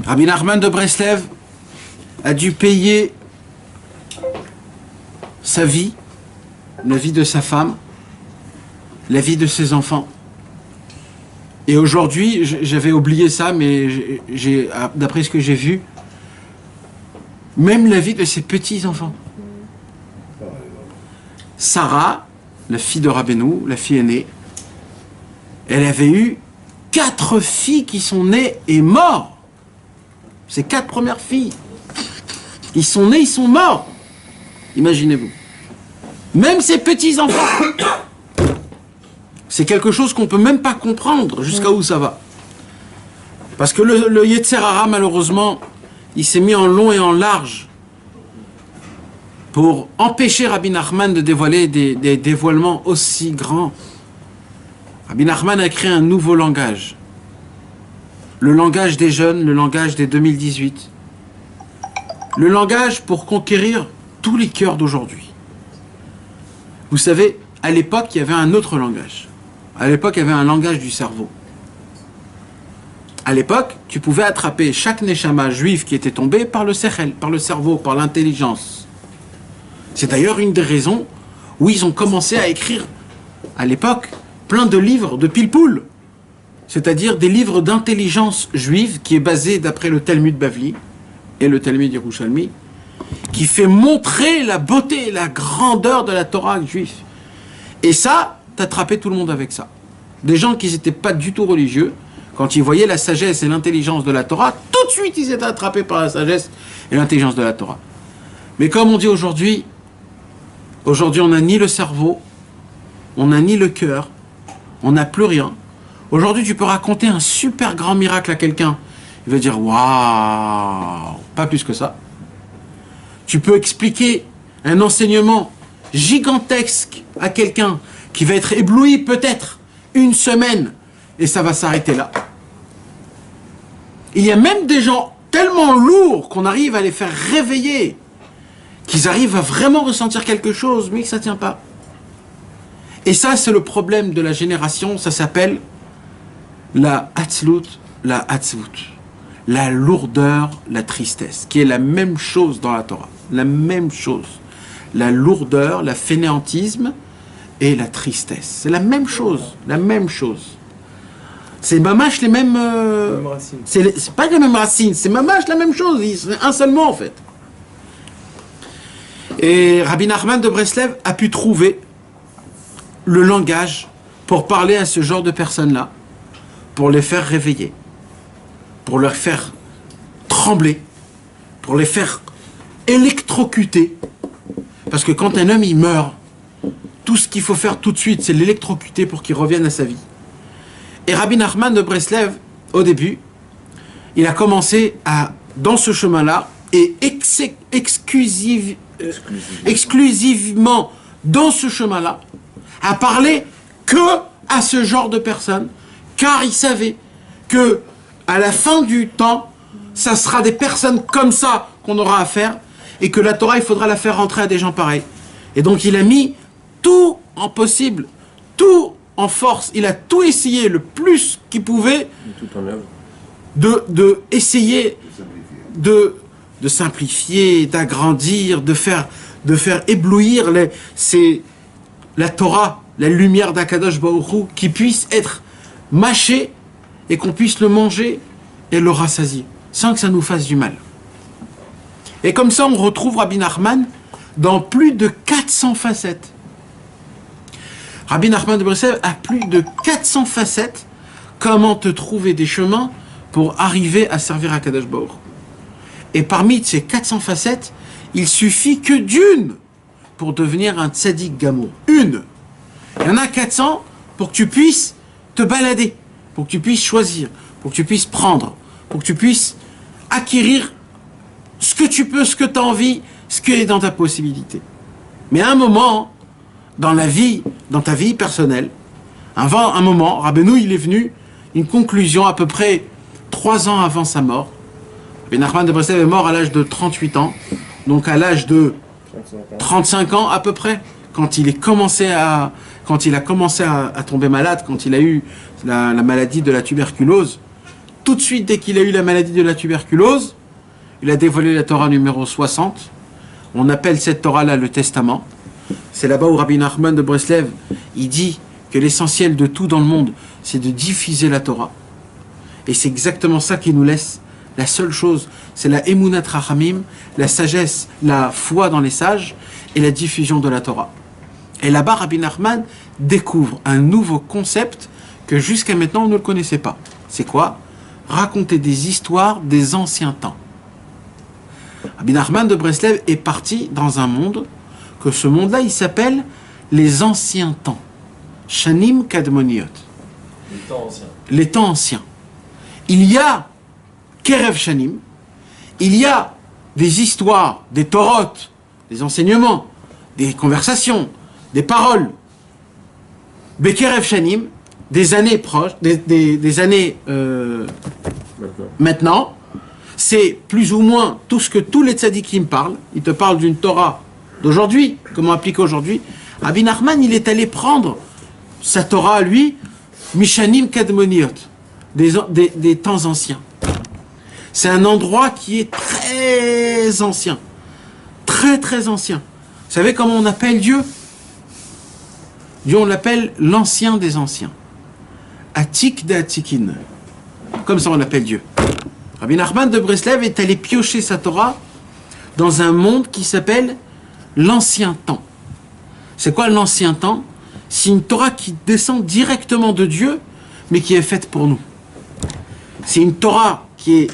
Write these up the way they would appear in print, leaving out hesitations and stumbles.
Rabbi Nachman de Breslev a dû payer sa vie, la vie de sa femme, la vie de ses enfants. Et aujourd'hui, j'avais oublié ça, mais d'après ce que j'ai vu, même la vie de ses petits-enfants. Sarah, la fille de Rabbeinu, la fille aînée, elle avait eu 4 filles qui sont nées et mortes. Ces 4 premières filles. Ils sont nés, ils sont morts. Imaginez-vous. Même ses petits-enfants. C'est quelque chose qu'on ne peut même pas comprendre jusqu'à où ça va. Parce que le Yetzer Hara, malheureusement, il s'est mis en long et en large pour empêcher Rabbi Nachman de dévoiler des dévoilements aussi grands. Rabbi Nachman a créé un nouveau langage. Le langage des jeunes, le langage des 2018. Le langage pour conquérir tous les cœurs d'aujourd'hui. Vous savez, à l'époque, il y avait un autre langage. À l'époque, il y avait un langage du cerveau. À l'époque, tu pouvais attraper chaque neshama juif qui était tombé par le sechel, par le cerveau, par l'intelligence. C'est d'ailleurs une des raisons où ils ont commencé à écrire, à l'époque, plein de livres de pilpoul. C'est-à-dire des livres d'intelligence juive qui est basé d'après le Talmud Bavli et le Talmud Yerushalmi, qui fait montrer la beauté et la grandeur de la Torah juive. Et ça, t'attrapais tout le monde avec ça. Des gens qui n'étaient pas du tout religieux, quand ils voyaient la sagesse et l'intelligence de la Torah, tout de suite ils étaient attrapés par la sagesse et l'intelligence de la Torah. Mais comme on dit aujourd'hui, on n'a ni le cerveau, on n'a ni le cœur, on n'a plus rien. Aujourd'hui, tu peux raconter un super grand miracle à quelqu'un. Il va dire « Waouh !» Pas plus que ça. Tu peux expliquer un enseignement gigantesque à quelqu'un qui va être ébloui peut-être une semaine et ça va s'arrêter là. Il y a même des gens tellement lourds qu'on arrive à les faire réveiller, qu'ils arrivent à vraiment ressentir quelque chose, mais que ça ne tient pas. Et ça, c'est le problème de la génération, ça s'appelle la hatzlut, la hatzvut. La lourdeur, la tristesse, qui est la même chose dans la Torah. La même chose. La lourdeur, la fainéantisme et la tristesse. C'est la même chose. La même chose. C'est mamash les mêmes... c'est pas les mêmes racines, c'est mamash la même chose. C'est un seul mot en fait. Et Rabbi Nachman de Breslev a pu trouver le langage pour parler à ce genre de personnes-là, pour les faire réveiller, pour leur faire trembler, pour les faire électrocuter. Parce que quand un homme il meurt, tout ce qu'il faut faire tout de suite, c'est l'électrocuter pour qu'il revienne à sa vie. Et Rabbi Nachman de Breslev, au début, il a commencé dans ce chemin-là, et exclusivement dans ce chemin-là, à parler que à ce genre de personnes, car il savait que à la fin du temps, ça sera des personnes comme ça qu'on aura à faire, et que la Torah, il faudra la faire rentrer à des gens pareils. Et donc il a mis tout en possible, tout en force, il a tout essayé le plus qu'il pouvait de essayer de simplifier, d'agrandir, de faire éblouir la Torah, la lumière d'Akadosh Baruch Hu, qui puisse être mâchée et qu'on puisse le manger et le rassasier, sans que ça nous fasse du mal. Et comme ça, on retrouve Rabbi Nachman dans plus de 400 facettes. Rabbi Nachman de Breslev a plus de 400 facettes. Comment te trouver des chemins pour arriver à servir Akadosh Baruch Hu. Et parmi ces 400 facettes, il suffit que d'une pour devenir un tzaddik gamour. Une. Il y en a 400 pour que tu puisses te balader, pour que tu puisses choisir, pour que tu puisses prendre, pour que tu puisses acquérir ce que tu peux, ce que tu as envie, ce qui est dans ta possibilité. Mais à un moment, dans ta vie personnelle, un moment, Rabbeinu, il est venu, une conclusion à peu près 3 ans avant sa mort. Rabbi Nachman de Breslev est mort à l'âge de 38 ans, donc à l'âge de 35 ans à peu près, quand il a commencé à tomber malade, quand il a eu la maladie de la tuberculose, tout de suite, dès qu'il a eu la maladie de la tuberculose, il a dévoilé la Torah numéro 60. On appelle cette Torah-là le Testament. C'est là-bas où Rabbi Nachman de Breslev, il dit que l'essentiel de tout dans le monde, c'est de diffuser la Torah. Et c'est exactement ça qui nous laisse. La seule chose, c'est la Emunat Rachamim, la sagesse, la foi dans les sages et la diffusion de la Torah. Et là-bas, Rabbi Nachman découvre un nouveau concept que jusqu'à maintenant on ne le connaissait pas. C'est quoi? Raconter des histoires des anciens temps. Rabbi Nachman de Breslev est parti dans un monde, que ce monde-là, il s'appelle les anciens temps. Shanim Kadmoniot. Les temps anciens. Les temps anciens. Il y a Kerev Shanim, il y a des histoires, des Torot, des enseignements, des conversations, des paroles. Bekerev Shanim, des années proches, des années maintenant, c'est plus ou moins tout ce que tous les tzadikim parlent. Ils te parlent d'une Torah d'aujourd'hui, comment appliquer aujourd'hui. Rabbi Nachman, il est allé prendre sa Torah à lui, Mishanim Kadmoniot, des temps anciens. C'est un endroit qui est très ancien. Très très ancien. Vous savez comment on appelle Dieu? Dieu, on l'appelle l'ancien des anciens. Atik de Atikin. Comme ça on l'appelle Dieu. Rabbi Nachman de Breslev est allé piocher sa Torah dans un monde qui s'appelle l'ancien temps. C'est quoi l'ancien temps? C'est une Torah qui descend directement de Dieu, mais qui est faite pour nous. C'est une Torah qui est...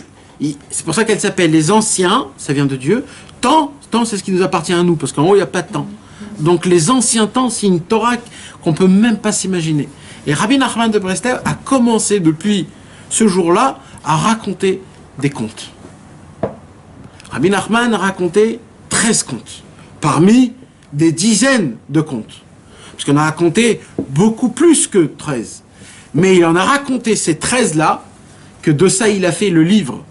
C'est pour ça qu'elle s'appelle les anciens, ça vient de Dieu. Temps, c'est ce qui nous appartient à nous, parce qu'en haut, il n'y a pas de temps. Donc les anciens temps, c'est une Torah qu'on ne peut même pas s'imaginer. Et Rabbi Nachman de Breslev a commencé depuis ce jour-là à raconter des contes. Rabbi Nachman a raconté 13 contes, parmi des dizaines de contes. Parce qu'on a raconté beaucoup plus que 13. Mais il en a raconté ces 13-là, que de ça il a fait le livre,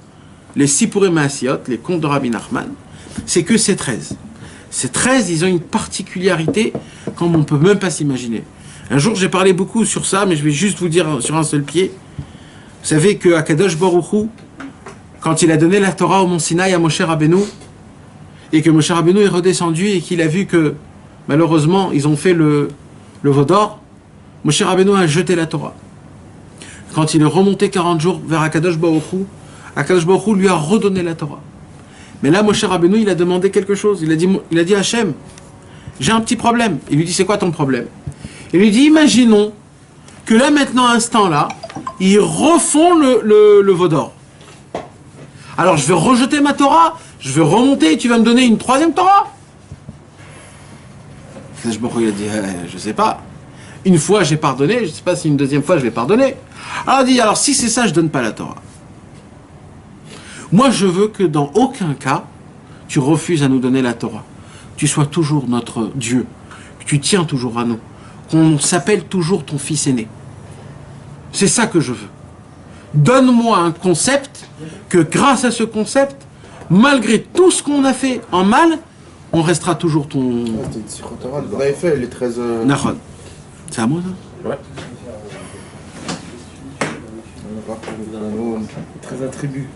les Sipurim Maasiot, les contes de Rabbi Nachman, c'est que ces 13. Ces 13, ils ont une particularité comme on ne peut même pas s'imaginer. Un jour, j'ai parlé beaucoup sur ça, mais je vais juste vous dire sur un seul pied. Vous savez que Akadosh Baruch Hu, quand il a donné la Torah au Mont Sinaï à Moshe Rabbeinu, et que Moshe Rabbeinu est redescendu et qu'il a vu que, malheureusement, ils ont fait le veau d'or, Moshe Rabbeinu a jeté la Torah. Quand il est remonté 40 jours vers Akadosh Baruch Hu lui a redonné la Torah. Mais là, Moshe Rabbeinu, il a demandé quelque chose. Il a dit à Hachem, j'ai un petit problème. Il lui dit, c'est quoi ton problème? Il lui dit, imaginons que là, maintenant, à un instant-là, ils refont le veau d'or. Alors, je vais rejeter ma Torah, je vais remonter et tu vas me donner une troisième Torah? Akadosh Baruch Hu, il a dit, je sais pas. Une fois, j'ai pardonné, je ne sais pas si une deuxième fois, je vais pardonner. Alors, il dit, alors si c'est ça, je ne donne pas la Torah. Moi, je veux que dans aucun cas, tu refuses à nous donner la Torah. Tu sois toujours notre Dieu, que tu tiens toujours à nous, qu'on s'appelle toujours ton fils aîné. C'est ça que je veux. Donne-moi un concept, que grâce à ce concept, malgré tout ce qu'on a fait en mal, on restera toujours ton... C'était une Sichotora, vous avez fait les 13... Nahon. C'est à moi, ça? Ouais. 13 attributs.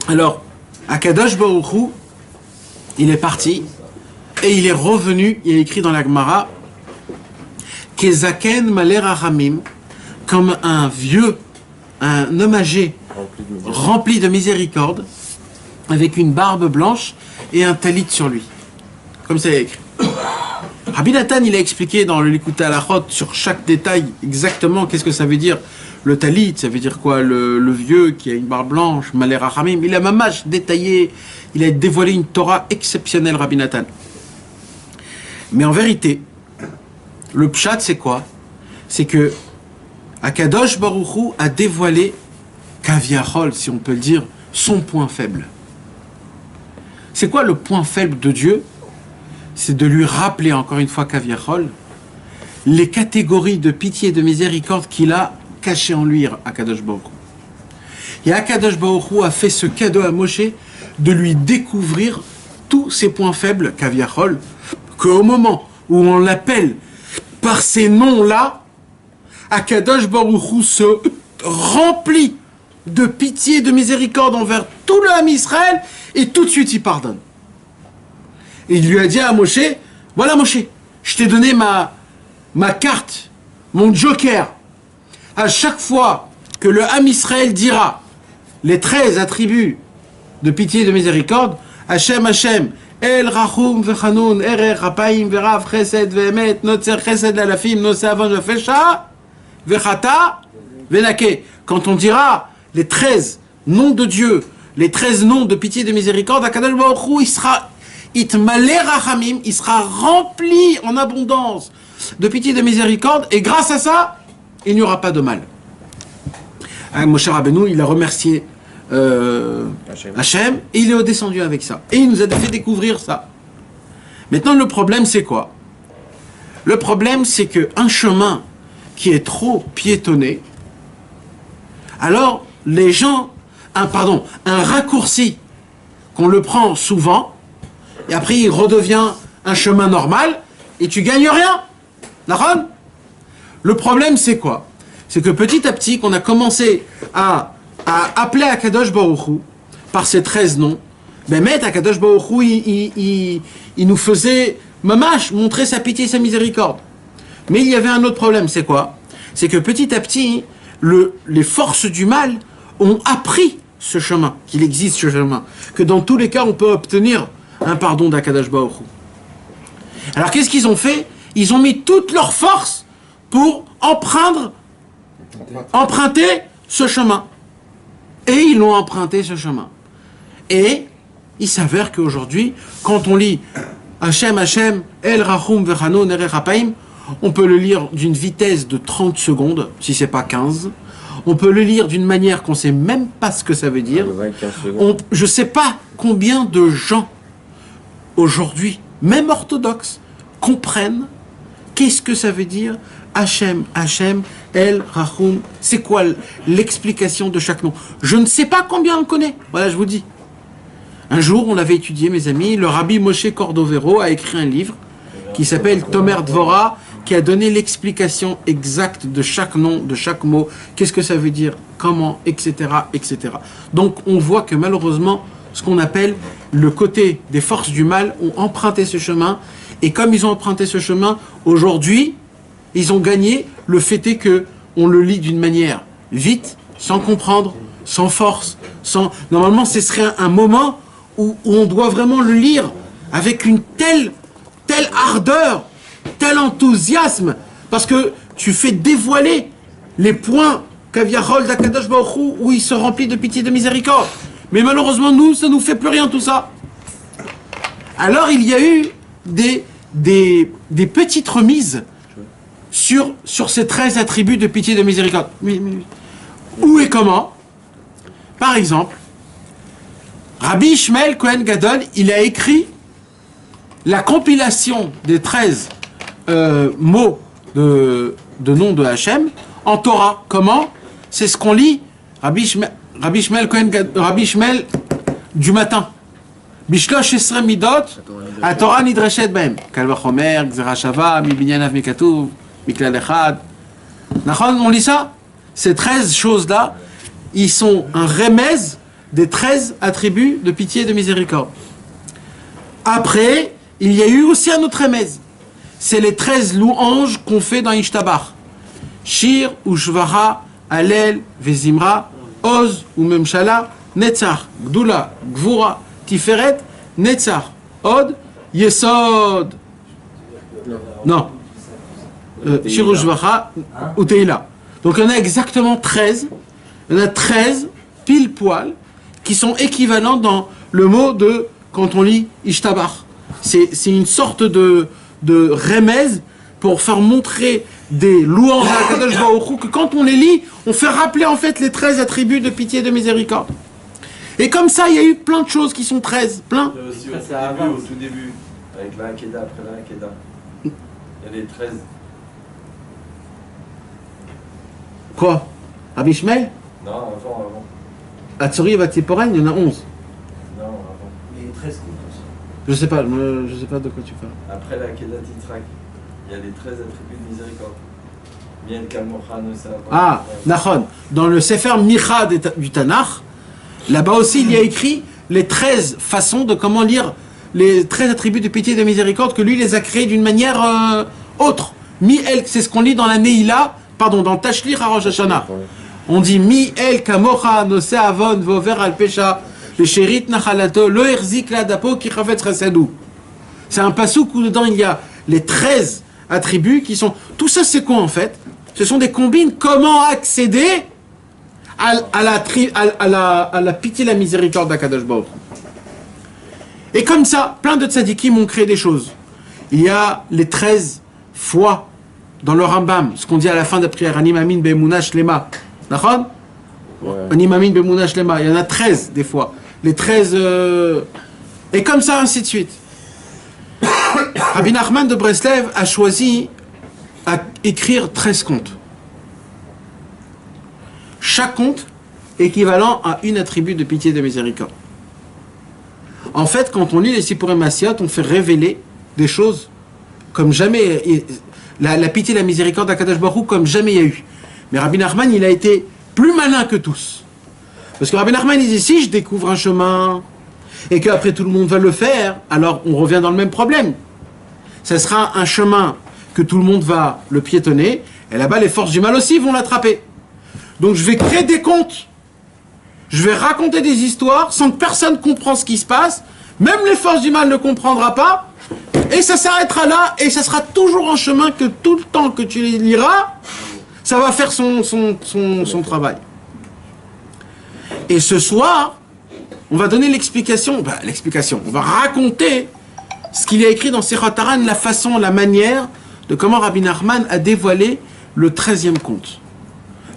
Alors, Akadosh Baruch Hu, il est parti, et il est revenu, il est écrit dans la Gemara, Kezaken Maler Aramim, comme un vieux, un homme âgé, rempli de miséricorde, avec une barbe blanche et un talit sur lui. Comme ça il est écrit. Rabbi Nathan, il a expliqué dans le Likutei Halachot sur chaque détail exactement qu'est-ce que ça veut dire le talit, ça veut dire quoi le vieux qui a une barbe blanche, Maler Rachamim. Il a mamash détaillé, il a dévoilé une Torah exceptionnelle, Rabbi Nathan. Mais en vérité, le pshat c'est quoi? C'est que Akadosh Baruch Hu a dévoilé Kaviachol, si on peut le dire, son point faible. C'est quoi le point faible de Dieu? C'est de lui rappeler encore une fois Kaviachol les catégories de pitié et de miséricorde qu'il a cachées en lui, Akadosh Baruch Hu. Et Akadosh Baruch Hu a fait ce cadeau à Moshe de lui découvrir tous ses points faibles, Kaviachol, qu'au moment où on l'appelle par ces noms-là, Akadosh Baruch Hu rempli de pitié et de miséricorde envers tout le Ham Israël, et tout de suite il pardonne. Et il lui a dit à Moshe, voilà Moshe, je t'ai donné ma carte, mon joker. À chaque fois que le Ham Israël dira les 13 attributs de pitié et de miséricorde, Hachem, Hachem, El Rachum Vechanoun, Erer Rapaim Verav Chesed Vehemet, Notzer Chesed Lalafim, Noseh Avon Vefesha, Vechata, Venake. Quand on dira les 13 noms de Dieu, les 13 noms de pitié et de miséricorde, Akadosh Baruch Hu, il sera Itmalé Rachamim, il sera rempli en abondance de pitié et de miséricorde, et grâce à ça, il n'y aura pas de mal. Moshe Rabbeinu, il a remercié Hachem, et il est descendu avec ça. Et il nous a fait découvrir ça. Maintenant, le problème, c'est quoi? Le problème, c'est qu'un chemin qui est trop piétonné, alors les gens, un raccourci, qu'on le prend souvent, et après il redevient un chemin normal, et tu gagnes rien. D'accord? Le problème, c'est quoi? C'est que petit à petit, qu'on a commencé à appeler Akadosh Baruch Hu par ces 13 noms, ben met Akadosh Baruch Hu, il nous faisait mamash, montrer sa pitié et sa miséricorde. Mais il y avait un autre problème, c'est quoi? C'est que petit à petit, les forces du mal ont appris ce chemin, qu'il existe ce chemin, que dans tous les cas, on peut obtenir un pardon d'Akadosh Baruch Hu. Alors qu'est-ce qu'ils ont fait? Ils ont mis toute leur force pour emprunter ce chemin. Et ils l'ont emprunté, ce chemin. Et il s'avère qu'aujourd'hui, quand on lit Hachem, Hachem, El Rachum Vechanoun, Erer Rapaim, on peut le lire d'une vitesse de 30 secondes, si c'est pas 15. On peut le lire d'une manière qu'on sait même pas ce que ça veut dire. Je sais pas combien de gens, aujourd'hui, même orthodoxes, comprennent qu'est-ce que ça veut dire Hachem, Hachem, El, Rachum. C'est quoi l'explication de chaque nom? Je ne sais pas combien on connaît. Voilà, je vous dis. Un jour, on l'avait étudié, mes amis. Le rabbi Moshe Cordovero a écrit un livre qui s'appelle Tomer Dvora, qui a donné l'explication exacte de chaque nom, de chaque mot. Qu'est-ce que ça veut dire, comment, etc., etc. Donc, on voit que malheureusement, ce qu'on appelle le côté des forces du mal ont emprunté ce chemin. Et comme ils ont emprunté ce chemin, aujourd'hui, ils ont gagné. Le fait est que on le lit d'une manière vite, sans comprendre, sans force, sans. Normalement, ce serait un moment où on doit vraiment le lire avec une telle ardeur, tel enthousiasme, parce que tu fais dévoiler les points Kaviarol d'Akadosh Baruch Hu, où il se remplit de pitié et de miséricorde. Mais malheureusement, nous, ça nous fait plus rien tout ça. Alors il y a eu des petites remises sur ces 13 attributs de pitié et de miséricorde. Mais, où et comment? Par exemple, Rabbi Ishmael Cohen Gadol, il a écrit la compilation des 13 mots de nom de Hachem en Torah. Comment? C'est ce qu'on lit Rabbi Ishmael Cohen Gadol, Rabbi Ishmael du matin. Bishlosh Esrem Midot, a Torah Nidreshet Bahem. Kal vachomer, Gzera Shava, Mi Binyanav Mikatuv, Miklal Echad. On lit ça? Ces 13 choses-là, ils sont un remez des 13 attributs de pitié et de miséricorde. Après, il y a eu aussi un autre remez. C'est les 13 louanges qu'on fait dans Ishtabach. Shir, Ushvara, Alel, Vezimra, Oz, Umemshala, Netzach, Gdula, Gvura, Tiferet, Netzach, Od, Yesod. Non. Shir, Ushvara, Uteila. Donc il y en a exactement 13. Il y en a 13 pile poil qui sont équivalents dans le mot de quand on lit Ishtabach. C'est une sorte de remède pour faire montrer des louanges à Kadosh Baruch Hu que quand on les lit, on fait rappeler en fait les 13 attributs de pitié et de miséricorde. Et comme ça, il y a eu plein de choses qui sont 13, plein. Aussi au tout début, avec la Hakeda, après la Hakeda. Il y a les 13. Quoi? Rabbi Ishmael? Non, avant. Atzori et Vatziporen, il y en a 11. Non, avant. Les 13 comptes. Je sais pas de quoi tu parles. Après la Hakeda Titrak, il y a les 13 attributs de miséricorde. Miel Kamocha Nosa. Ah, Nachon. Dans le Sefer Micha du Tanakh, là-bas aussi, il y a écrit les 13 façons de comment lire les 13 attributs de pitié et de miséricorde que lui les a créés d'une manière autre. Mi-el, c'est ce qu'on lit dans la Neila, pardon, dans Tashlich à Rosh Hashanah. On dit Mi-el Kamocha Nose Avon Vover al Pesha le Sherit Nachalato Lo Erzik la Dapo Ki Chavetz Chasadou. C'est un passouk où dedans il y a les 13 attributs qui sont. Tout ça, c'est quoi en fait? Ce sont des combines. Comment accéder à la pitié et la miséricorde d'Akadosh Baruch Hu. Et comme ça, plein de tzadikim ont créé des choses. Il y a les 13 fois dans le Rambam, ce qu'on dit à la fin de la prière, Ani Mamin Be'emuna Shlema. D'accord? Ani Mamin Be'emuna Shlema. Il y en a 13 des fois. Les 13. Et comme ça, ainsi de suite. Rabbi Nachman de Breslev a choisi à écrire 13 contes. Chaque conte équivalent à une attribut de pitié et de miséricorde. En fait, quand on lit les Sipurim Massiot, on fait révéler des choses comme jamais, la pitié et la miséricorde d'Akadosh Baruch Hu comme jamais il y a eu. Mais Rabbi Nachman, il a été plus malin que tous. Parce que Rabbi Nachman, il dit, si je découvre un chemin et qu'après tout le monde va le faire, alors on revient dans le même problème. Ce sera un chemin que tout le monde va le piétonner, et là-bas les forces du mal aussi vont l'attraper. Donc je vais créer des contes, je vais raconter des histoires sans que personne comprenne ce qui se passe, même les forces du mal ne comprendront pas, et ça s'arrêtera là, et ça sera toujours un chemin que tout le temps que tu liras, ça va faire son travail. Et ce soir, on va donner l'explication, on va raconter ce qu'il a écrit dans Sechot Haran, la façon, la manière de comment Rabbi Nachman a dévoilé le 13e conte.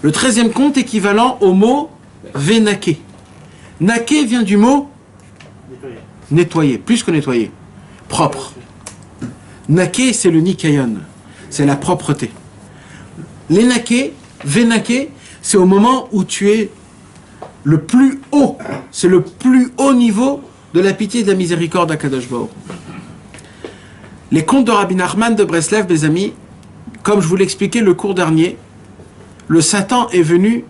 Le 13e conte équivalent au mot Venaké. Naké vient du mot nettoyer, plus que nettoyer, propre. Naké, c'est le Nikayon, c'est la propreté. Les Naké, Venaké, c'est au moment où tu es le plus haut, c'est le plus haut niveau de la pitié et de la miséricorde d'Akadosh Baruch Hu. Les contes de Rabbi Nachman de Breslev, mes amis, comme je vous l'expliquais le cours dernier, le Satan est venu,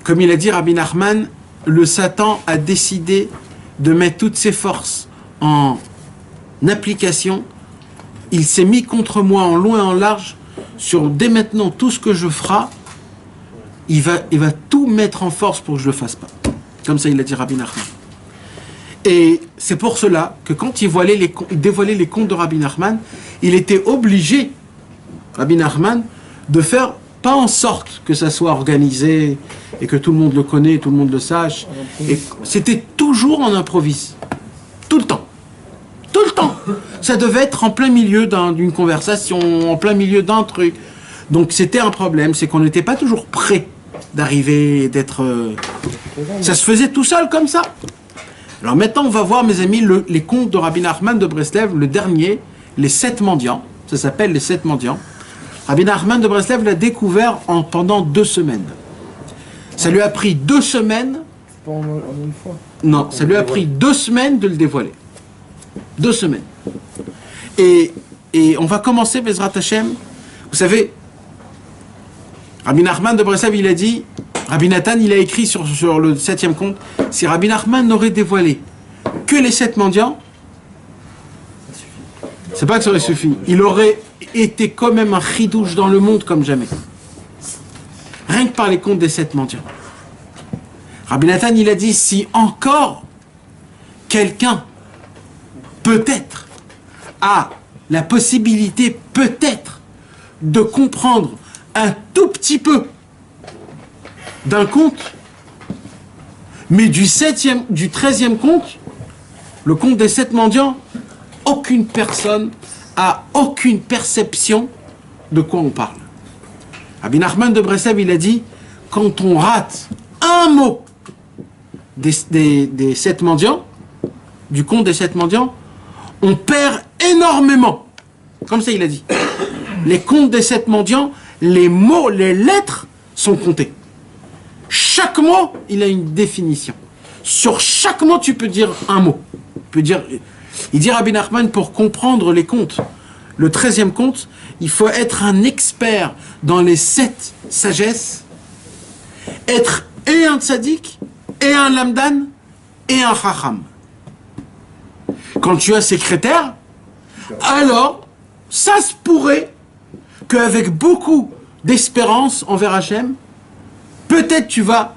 comme il a dit Rabbi Nachman, le Satan a décidé de mettre toutes ses forces en application. Il s'est mis contre moi en long et en large sur dès maintenant tout ce que je ferai. Il va tout mettre en force pour que je ne le fasse pas. Comme ça, il a dit Rabbi Nachman. Et c'est pour cela que quand il dévoilait les contes de Rabbi Nachman, il était obligé, Rabbi Nachman, de faire pas en sorte que ça soit organisé et que tout le monde le connaît, tout le monde le sache. Et c'était toujours en improvise. Tout le temps. Tout le temps. Ça devait être en plein milieu d'une conversation, en plein milieu d'un truc. Donc c'était un problème, c'est qu'on n'était pas toujours prêt d'arriver, d'être... Ça se faisait tout seul comme ça. Alors maintenant, on va voir, mes amis, les contes de Rabbi Nachman de Breslev, le dernier, les 7 mendiants. Ça s'appelle les 7 mendiants. Rabbi Nachman de Breslev l'a découvert pendant 2 semaines. Ça lui a pris 2 semaines. Pas en une fois. Non, ça lui a pris 2 semaines de le dévoiler. 2 semaines. Et on va commencer, Bezrat Hashem. Vous savez, Rabbi Nachman de Breslev, il a dit, Rabbi Nathan, il a écrit sur le 7e conte, si Rabbi Nachman n'aurait dévoilé que les 7 mendiants, c'est pas que ça aurait suffi, il aurait été quand même un chidouche dans le monde comme jamais. Rien que par les contes des 7 mendiants. Rabbi Nathan, il a dit, si encore quelqu'un, peut-être, a la possibilité, peut-être, de comprendre un tout petit peu d'un conte, mais du 13e conte, le conte des 7 mendiants, aucune personne a aucune perception de quoi on parle. Rabbi Nachman de Breslev, il a dit, quand on rate un mot des 7 mendiants, du conte des 7 mendiants, on perd énormément. Comme ça, il a dit. Les contes des 7 mendiants, les mots, les lettres sont comptés. Chaque mot, il a une définition. Sur chaque mot, tu peux dire un mot. Tu peux dire, il dit Rabbi Nachman, pour comprendre les contes, le 13e conte, il faut être un expert dans les 7 sagesses, être et un tzaddik, et un lamdan, et un chacham. Quand tu as ces critères, alors, ça se pourrait qu'avec beaucoup d'espérance envers Hachem, peut-être tu vas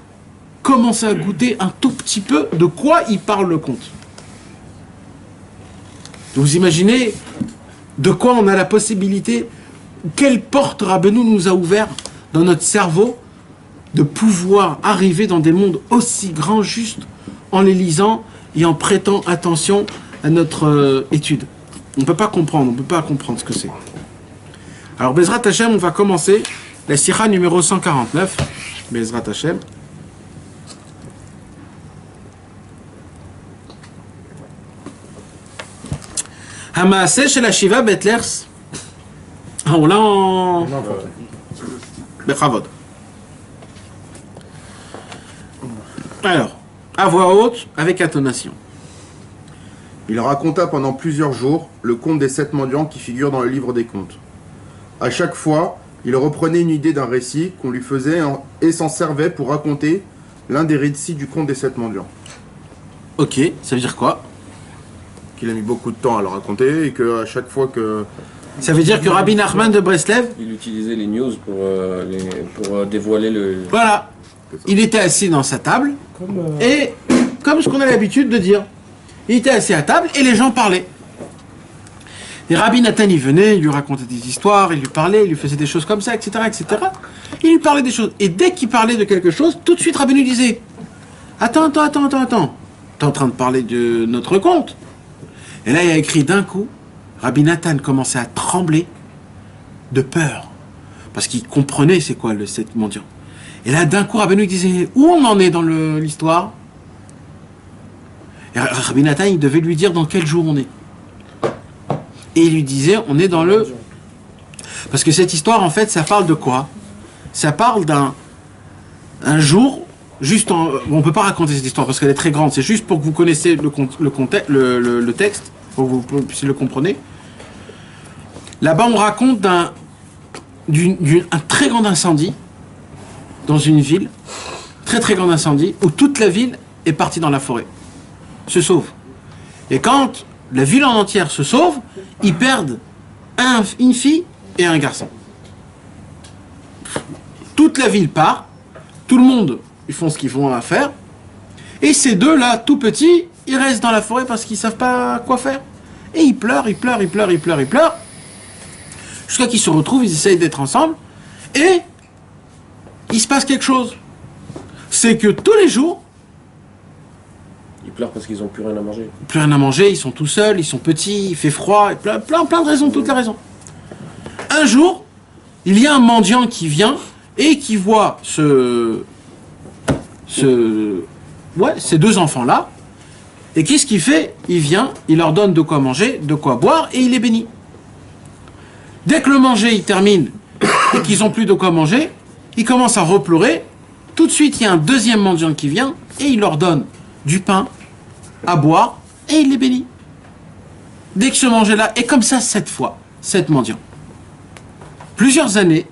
commencer à goûter un tout petit peu de quoi il parle le conte. Vous imaginez de quoi on a la possibilité, quelle porte Rabbeinu nous a ouvert dans notre cerveau de pouvoir arriver dans des mondes aussi grands juste en les lisant et en prêtant attention à notre étude. On ne peut pas comprendre ce que c'est. Alors Bezrat Hashem, on va commencer la Sira numéro 149, Bezrat Hashem. Hamaaseh shel Hashiva Betlers. On l'a en... Bechavod. Alors, à voix haute, avec intonation. Il raconta pendant plusieurs jours le conte des 7 mendiants qui figure dans le livre des contes. À chaque fois, il reprenait une idée d'un récit qu'on lui faisait et s'en servait pour raconter l'un des récits du conte des 7 mendiants. Ok, ça veut dire quoi? Qu'il a mis beaucoup de temps à le raconter et qu'à chaque fois que... Ça veut dire que Rabbi Nachman de Breslev... Il utilisait les news pour dévoiler le... Voilà. Il était assis dans sa table et, comme ce qu'on a l'habitude de dire, il était assis à table et les gens parlaient. Et Rabbi Nathan, il venait, il lui racontait des histoires, il lui parlait, il lui faisait des choses comme ça, etc., etc. Il lui parlait des choses. Et dès qu'il parlait de quelque chose, tout de suite Rabbi lui disait « Attends. T'es en train de parler de notre conte ?» Et là, il a écrit d'un coup, Rabbi Nathan commençait à trembler de peur. Parce qu'il comprenait c'est quoi le 7 mendiants. Et là, d'un coup, Rabbi lui disait « Où on en est dans l'histoire ?» Et Rabbi Nathan, il devait lui dire dans quel jour on est. Et il lui disait, on est dans le... Parce que cette histoire, en fait, ça parle de quoi? Ça parle d'un jour, juste en... On ne peut pas raconter cette histoire parce qu'elle est très grande, c'est juste pour que vous connaissiez le texte, pour que vous puissiez le comprendre. Là-bas, on raconte un très grand incendie dans une ville, très grand incendie, où toute la ville est partie dans la forêt, se sauve. Et quand la ville en entière se sauve, ils perdent une fille et un garçon. Toute la ville part, tout le monde, ils font ce qu'ils vont à faire, et ces deux-là, tout petits, ils restent dans la forêt parce qu'ils ne savent pas quoi faire. Et ils pleurent, jusqu'à qu'ils se retrouvent, ils essayent d'être ensemble, et il se passe quelque chose. C'est que tous les jours, Ils pleurent parce qu'ils n'ont plus rien à manger. plus rien à manger, ils sont tout seuls, ils sont petits, il fait froid, plein de raisons, toutes les raisons. Un jour, il y a un mendiant qui vient et qui voit ces deux enfants-là. Et qu'est-ce qu'il fait? Il vient, il leur donne de quoi manger, de quoi boire et il les bénit. Dès que le manger il termine et qu'ils n'ont plus de quoi manger, ils commencent à repleurer. Tout de suite, il y a un deuxième mendiant qui vient et il leur donne du pain à boire et il les bénit. Dès que ce manger-là est comme ça 7 fois, 7 mendiants. Plusieurs années,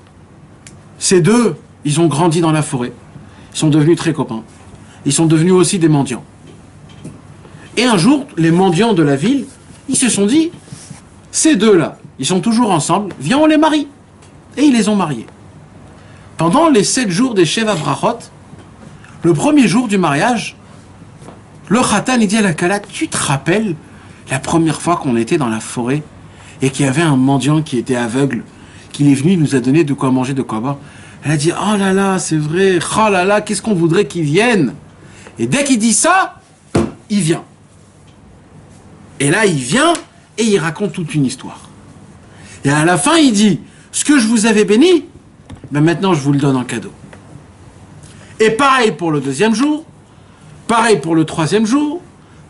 ces deux, ils ont grandi dans la forêt. Ils sont devenus très copains. Ils sont devenus aussi des mendiants. Et un jour, les mendiants de la ville, ils se sont dit, ces deux-là, ils sont toujours ensemble, viens on les marie. Et ils les ont mariés. Pendant les 7 jours des Sheva Brachot, le premier jour du mariage, le Khatan, il dit à la Kala, tu te rappelles la première fois qu'on était dans la forêt et qu'il y avait un mendiant qui était aveugle, qu'il est venu, il nous a donné de quoi manger, de quoi boire. Elle a dit, oh là là, c'est vrai, oh là là, qu'est-ce qu'on voudrait qu'il vienne. Et dès qu'il dit ça, il vient. Et là, il vient et il raconte toute une histoire. Et à la fin, il dit, ce que je vous avais béni, ben maintenant je vous le donne en cadeau. Et pareil pour le deuxième jour, pareil pour le troisième jour,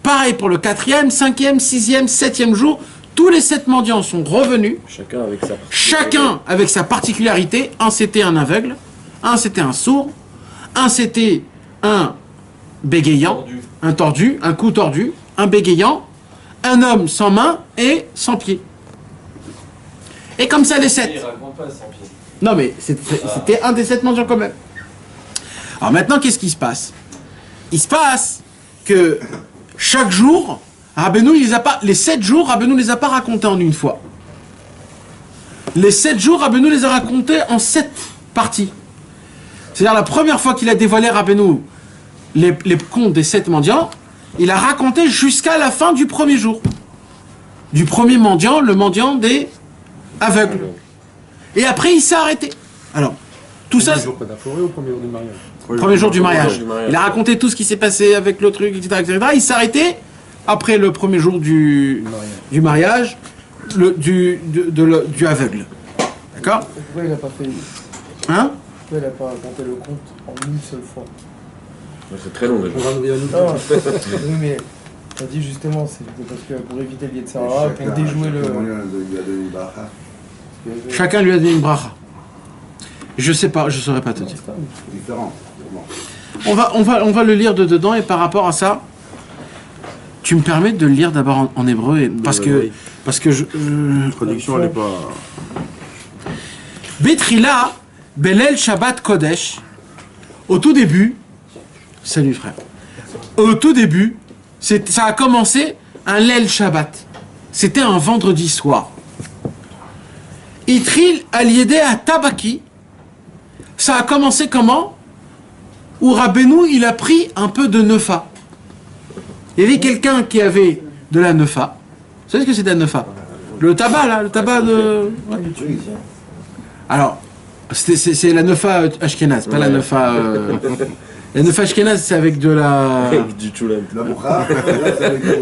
pareil pour le 4e, 5e, 6e, 7e jour. Tous les 7 mendiants sont revenus. Chacun avec sa particularité. Un c'était un aveugle, un c'était un sourd, un c'était un bégayant, un tordu, un cou tordu, un bégayant, un homme sans main et sans pied. Et comme ça, les 7. Il raconte pas sans pied. Non, mais c'était un des 7 mendiants quand même. Alors maintenant, qu'est-ce qui se passe? Il se passe que chaque jour, Rabbeinu, les 7 jours, Rabbeinu les a pas racontés en une fois. Les 7 jours, Rabbeinu les a racontés en 7 parties. C'est-à-dire la première fois qu'il a dévoilé Rabbeinu les contes des 7 mendiants, il a raconté jusqu'à la fin du premier jour. Du premier mendiant, le mendiant des aveugles. Et après, il s'est arrêté. Alors, tout ça... Le jour pas d'Aphoré au premier jour du mariage. Premier jour du mariage. du mariage. Il a raconté tout ce qui s'est passé avec le truc, etc., etc. Il s'est arrêté après le premier jour du mariage, du aveugle. D'accord? Pourquoi il n'a pas fait... Hein? Pourquoi il n'a pas raconté le conte en une seule fois? C'est très long déjà. Non, oui, mais on dit justement, c'est parce que pour éviter le Yetzirah, pour déjouer le... Chacun lui a donné une bracha. Je sais pas, je saurais pas te dire. Différent. On va le lire de dedans et par rapport à ça, tu me permets de le lire d'abord en hébreu parce que La traduction, elle est pas... Betrila, Belel Shabbat Kodesh, au tout début, salut frère, au tout début, ça a commencé un Lel Shabbat. C'était un vendredi soir. Itril Aliédé à Tabaki, ça a commencé comment? Où Rabbeinu, il a pris un peu de nefa. Il y avait quelqu'un qui avait de la nefa. Vous savez ce que c'est de la nefa? Le tabac, là, le tabac de... Ouais. Alors, c'est la nefa ashkénaze, pas la nefa... La nefa ashkénaze, c'est avec de la... Avec du choulam. La boucha,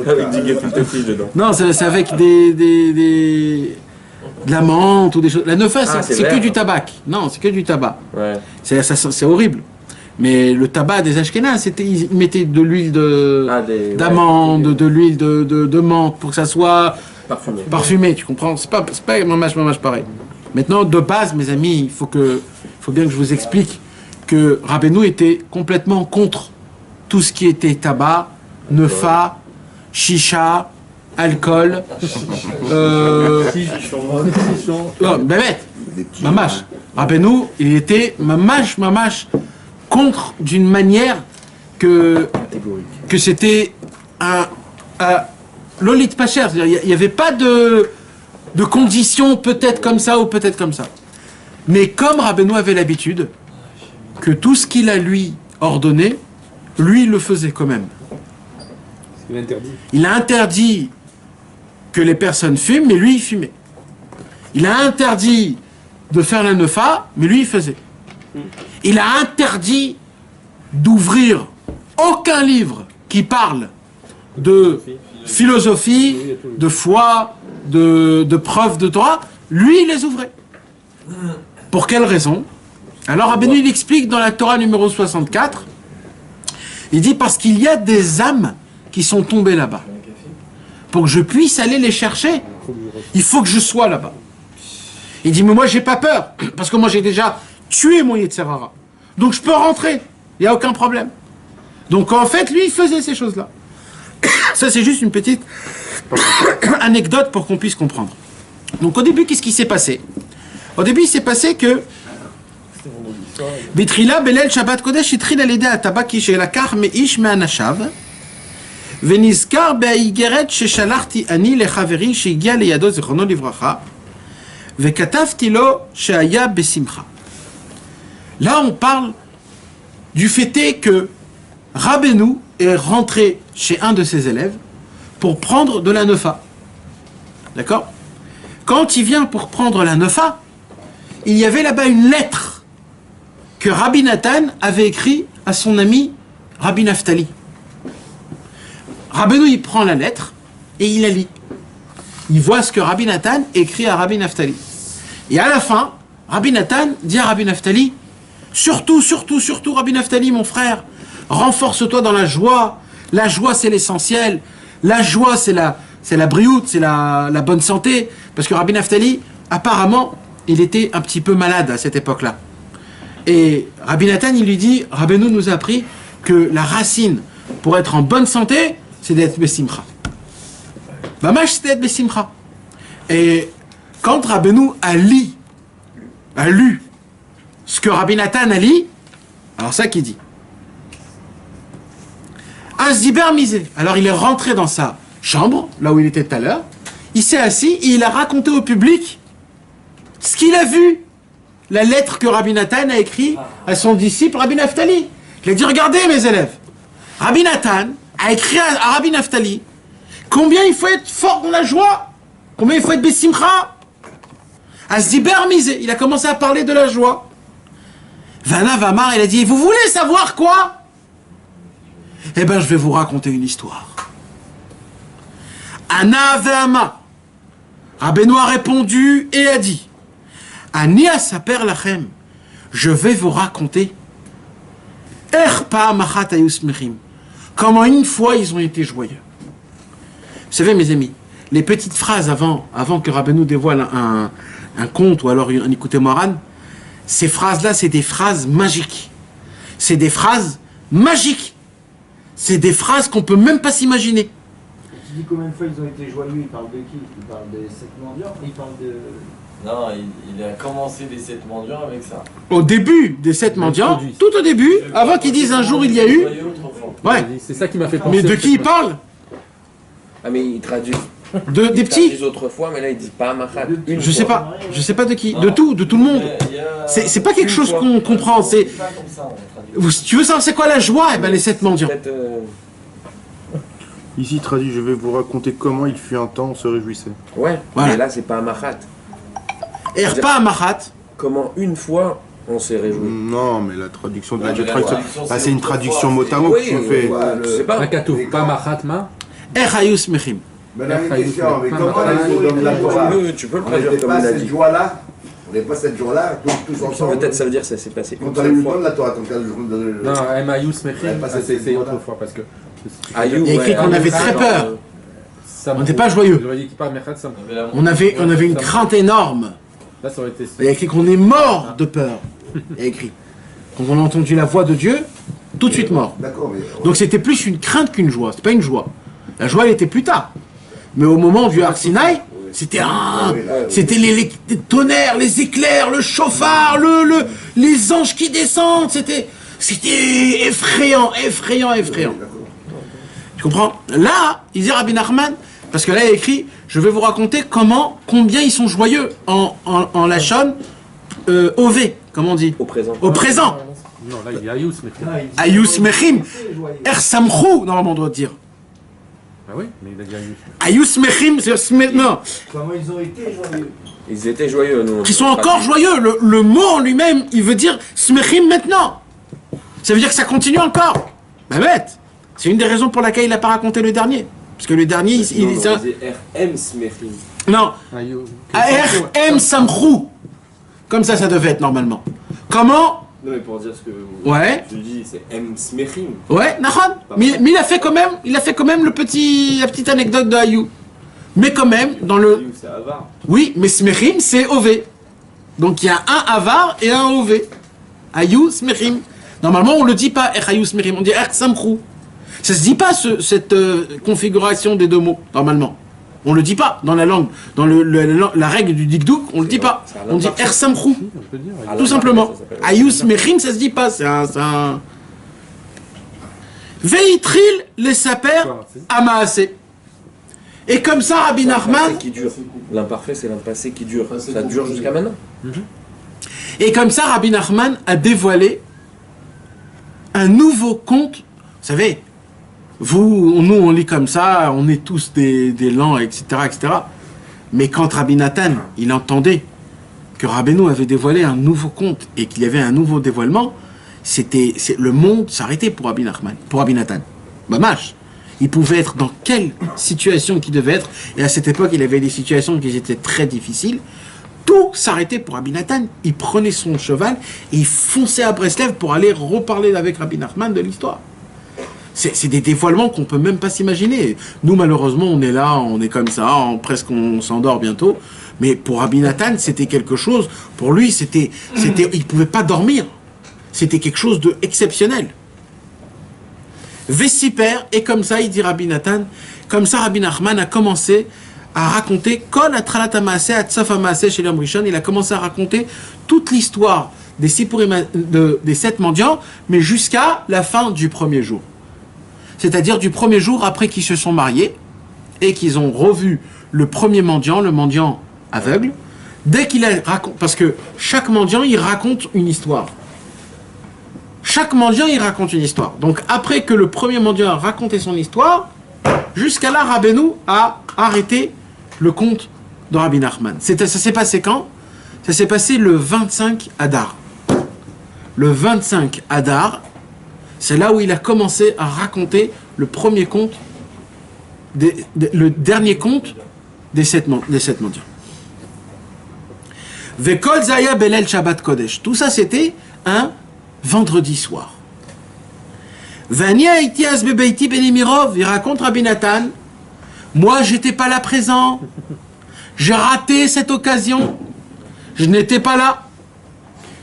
Avec du gefilte fish dedans. Non, c'est avec de la menthe ou des choses... La nefa, c'est que vert. du tabac. Non, c'est que du tabac. Ouais. C'est horrible. Mais le tabac des ashkénazes, ils mettaient de l'huile d'amande, de l'huile de menthe pour que ça soit Parfumé. parfumé, tu comprends? C'est pas mamache pareil. Maintenant, de base, mes amis, il faut bien que je vous explique que Rabbeinu était complètement contre tout ce qui était tabac, nefa, chicha, alcool, mamache. Rabbeinu, il était mamache contre d'une manière que c'était un Lolit pas cher, c'est-à-dire il n'y avait pas de conditions peut-être comme ça ou peut-être comme ça. Mais comme Rabbeinu avait l'habitude que tout ce qu'il a lui ordonné, lui il le faisait quand même. C'est interdit. Il a interdit que les personnes fument, mais lui il fumait. Il a interdit de faire la nefa, mais lui il faisait. Il a interdit d'ouvrir aucun livre qui parle de philosophie, de foi, de preuves de Torah. Lui, il les ouvrait. Pour quelle raison? Alors, Rabbeinu, il explique dans la Torah numéro 64, il dit parce qu'il y a des âmes qui sont tombées là-bas. Pour que je puisse aller les chercher, il faut que je sois là-bas. Il dit, mais moi, j'ai pas peur, parce que moi, j'ai déjà tué mon Yetzirah. Donc, je peux rentrer. Il n'y a aucun problème. Donc, en fait, lui, il faisait ces choses-là. Ça, c'est juste une petite anecdote pour qu'on puisse comprendre. Donc, au début, qu'est-ce qui s'est passé? Au début, il s'est passé que Bitrila, Belel, Shabbat Kodesh, Itril al-Ede Atabaki, Shelakar, Meish, Me'anashav, Venizkar, Be'aigeret, Sheshalarti, Ani, Lechaveri, Shegia, Leyado, Zichrono, Livracha, Vekatavti lo, Sheaya, Besimcha. Là, on parle du fait est que Rabbeinu est rentré chez un de ses élèves pour prendre de la nefa. D'accord? Quand il vient pour prendre la nefa, il y avait là-bas une lettre que Rabbi Nathan avait écrite à son ami Rabbi Naftali. Rabbeinu, il prend la lettre et il la lit. Il voit ce que Rabbi Nathan écrit à Rabbi Naftali. Et à la fin, Rabbi Nathan dit à Rabbi Naftali, surtout, Rabbi Naftali, mon frère, renforce-toi dans la joie. La joie, c'est l'essentiel. La joie, c'est la brioute, c'est la bonne santé. Parce que Rabbi Naftali, apparemment, il était un petit peu malade à cette époque-là. Et Rabbi Nathan, il lui dit, Rabbeinu nous a appris que la racine pour être en bonne santé, c'est d'être Bessimcha. Mamash, c'est d'être Bessimcha. Et quand Rabbeinu a lu ce que Rabbi Nathan a lu, alors ça qu'il dit. Azdiber misé. Alors il est rentré dans sa chambre, là où il était tout à l'heure, il s'est assis et il a raconté au public ce qu'il a vu. La lettre que Rabbi Nathan a écrite à son disciple Rabbi Naftali. Il a dit, regardez mes élèves, Rabbi Nathan a écrit à Rabbi Naftali combien il faut être fort dans la joie, combien il faut être bessimcha. Azdiber misé. Il a commencé à parler de la joie. Vana Vamar, il a dit, vous voulez savoir quoi? Eh bien, je vais vous raconter une histoire. Ana Ve'ama. Rabbeinu a répondu et a dit, Ani asaper lachem, je vais vous raconter comment une fois ils ont été joyeux. Vous savez, mes amis, les petites phrases avant que Rabbeinu dévoile un conte ou alors un écouté moran, ces phrases-là, c'est des phrases magiques. C'est des phrases magiques. C'est des phrases qu'on peut même pas s'imaginer. Tu dis combien de fois ils ont été joyeux, il parle de qui? Il parle des 7 mendiants, il parle de... Non, il a commencé les 7 mendiants avec ça. Au début des 7 mendiants, tout au début, avant qu'ils disent un jour il y a eu... Ouais. C'est ça qui m'a fait penser. Mais de qui il parle? Ah, mais il traduit. Des petits? Ils autrefois, mais là, il dit pas Machat. Je sais pas de qui. De tout le monde. C'est pas quelque chose qu'on comprend. C'est... Tu veux savoir c'est quoi la joie? Eh ben les 7 mendiants. Ici traduit, je vais vous raconter comment il fut un temps, on se réjouissait. Ouais, Voilà. mais là, c'est pas Machat. Erpa Machat. Comment une fois on s'est réjoui. Non, mais la traduction de Ouais, la mais la traduction, traduction, bah, c'est c'est une autre traduction fois, mot à mot que tu fais. Je sais pas. Makato, pas Mahatma. Erayus Mechim. Maintenant, une question, mais comment les jours de la Torah? Tu peux le On traduire n'était comme pas il a cette dit. joie-là? On n'est pas cette joie-là, tous ensemble? Peut-être ça veut dire que ça s'est passé Quand une on a eu seule le temps fois. de la Torah, quand le jour de... Non, Mayus Ouais, Mechim, pas cette c'est joie-là. autrefois parce que. Ayou, Il y a écrit qu'on avait très peur. On n'était pas joyeux. Je voyais qu'il parle Mechat Sam. On avait une crainte énorme. Là, ça aurait été. Il y a écrit qu'on est mort de peur. Il y a écrit. Quand on a entendu la voix de Dieu, tout de suite mort. D'accord, mais... Donc c'était plus une crainte qu'une joie. C'est pas une joie. La joie, elle était plus tard. Mais au moment du Har Sinaï, c'était c'était les tonnerres, les éclairs, le chauffard, les anges qui descendent. C'était effrayant. Tu comprends? Là, il dit Rabbi Nachman, parce que là il y a écrit, je vais vous raconter combien ils sont joyeux en Lachon Ové, comment on dit? Au présent. Au présent. Non, là, il y a Ayus Mechim. Ayus Mechim. Ersamchou, normalement on doit dire. Ah oui, mais il a dit Ayus. Ayus Mechim, c'est maintenant. Comment ils ont été joyeux? Ils étaient joyeux, nous. Qui sont encore joyeux. Le mot en lui-même, il veut dire Smechim maintenant. Ça veut dire que ça continue encore. Bah bête. C'est une des raisons pour laquelle il n'a pas raconté le dernier. Parce que le dernier, il ça... RM Smechim. Non. Ayus. A-R-M Samchou. Comme ça devait être normalement. Comment? Non, mais pour dire ce que Ouais. je dis, c'est M. Smechim. Ouais, Nachon. Mais il a fait quand même, la petite anecdote de Ayou. Mais quand même, dans le... C'est Avar. Oui, mais Smechim, c'est Ové. Donc il y a un Avar et un Ové. Ayou, Smechim. Normalement, on le dit pas, Ayou, Smechim. On dit Samchou. Ça se dit pas, cette configuration des deux mots, normalement. On le dit pas dans la langue. Dans la règle du dikdouk, on le dit pas. On dit Samchou. On peut dire. Tout simplement. Ayou, Smechim, ça se dit pas. C'est un... Veitril les saper amaasé. Et comme ça, Rabbi Nachman, Qui dure. L'imparfait, c'est l'impassé qui dure. Ça dure jusqu'à maintenant. et comme ça, Rabbi Nachman a dévoilé un nouveau conte. Vous savez, nous, on lit comme ça, on est tous des lents, etc., etc. Mais quand Rabbi Nathan, il entendait que Rabbeinu avait dévoilé un nouveau conte et qu'il y avait un nouveau dévoilement, le monde s'arrêtait pour Rabbi Nachman, pour Rabbi Nathan. Mamash. Il pouvait être dans quelle situation qu'il devait être. Et à cette époque, il avait des situations qui étaient très difficiles. Tout s'arrêtait pour Rabbi Nathan. Il prenait son cheval et il fonçait à Breslev pour aller reparler avec Rabbi Nachman de l'histoire. C'est des dévoilements qu'on peut même pas s'imaginer. Nous, malheureusement, on est là, on est comme ça, presque on s'endort bientôt. Mais pour Rabbi Nathan, c'était quelque chose. Pour lui, il pouvait pas dormir. C'était quelque chose d'exceptionnel. Vessiper, et comme ça, il dit Rabbi Nathan, comme ça Rabbi Nachman a commencé à raconter Kol Atralat HaMaaseh Atsof HaMaaseh chez Yom Rishon. Il a commencé à raconter toute l'histoire des 7 mendiants, mais jusqu'à la fin du premier jour. C'est-à-dire du premier jour après qu'ils se sont mariés et qu'ils ont revu le premier mendiant, le mendiant aveugle. Dès qu'il a raconté, parce que chaque mendiant, il raconte une histoire. Chaque mendiant, il raconte une histoire. Donc après que le premier mendiant a raconté son histoire, jusqu'à là, Rabbeinu a arrêté le conte de Rabbi Nachman. Ça s'est passé quand? Ça s'est passé le 25 Adar. Le 25 Adar, c'est là où il a commencé à raconter le premier conte, le dernier conte des 7 mendiants. Vekol Zaya Belel Shabbat Kodesh. Tout ça, c'était un vendredi soir. Vania Itias Bebeiti Benimirov. Il raconte Rabbi Nathan. Moi, j'étais pas là présent. J'ai raté cette occasion. Je n'étais pas là.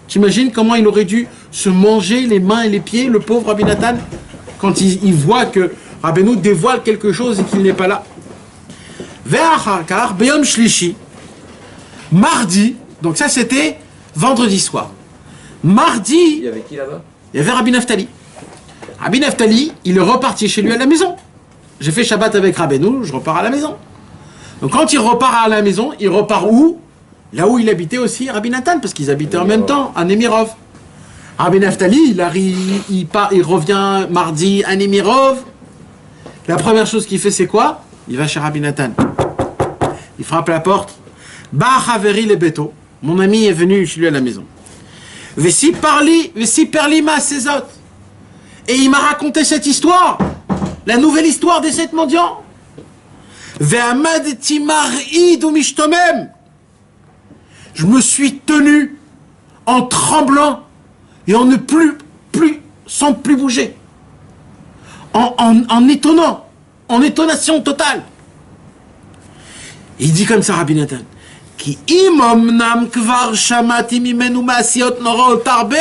T'imagines comment il aurait dû se manger les mains et les pieds, le pauvre Rabbi Nathan, quand il voit que Rabbeinu dévoile quelque chose et qu'il n'est pas là. Ve'achar Beyom Shlishi. Mardi, donc ça c'était vendredi soir. Mardi, Il y avait qui là-bas? il y avait Rabbi Naftali. Rabbi Naftali, il est reparti chez lui à la maison. J'ai fait Shabbat avec Rabbeinu, je repars à la maison. Donc quand il repart à la maison, il repart où? Là où il habitait aussi Rabbi Nathan, parce qu'ils habitaient en même temps, à Nemirov. Rabbi Naftali, il revient mardi à Nemirov. La première chose qu'il fait, c'est quoi? Il va chez Rabbi Nathan. Il frappe à la porte. Bah, Haveri le Beto. Mon ami est venu chez lui à la maison. Vessi perli ma sezot. Et il m'a raconté cette histoire. La nouvelle histoire des 7 mendiants. Ve'amad timar id ou mishtomem. Je me suis tenu en tremblant et en ne plus, sans plus bouger. En étonnant, en étonnation totale. Il dit comme ça, Rabbi Nathan. Ki imomnam kvar shamati mimenu maasiot norot arbe.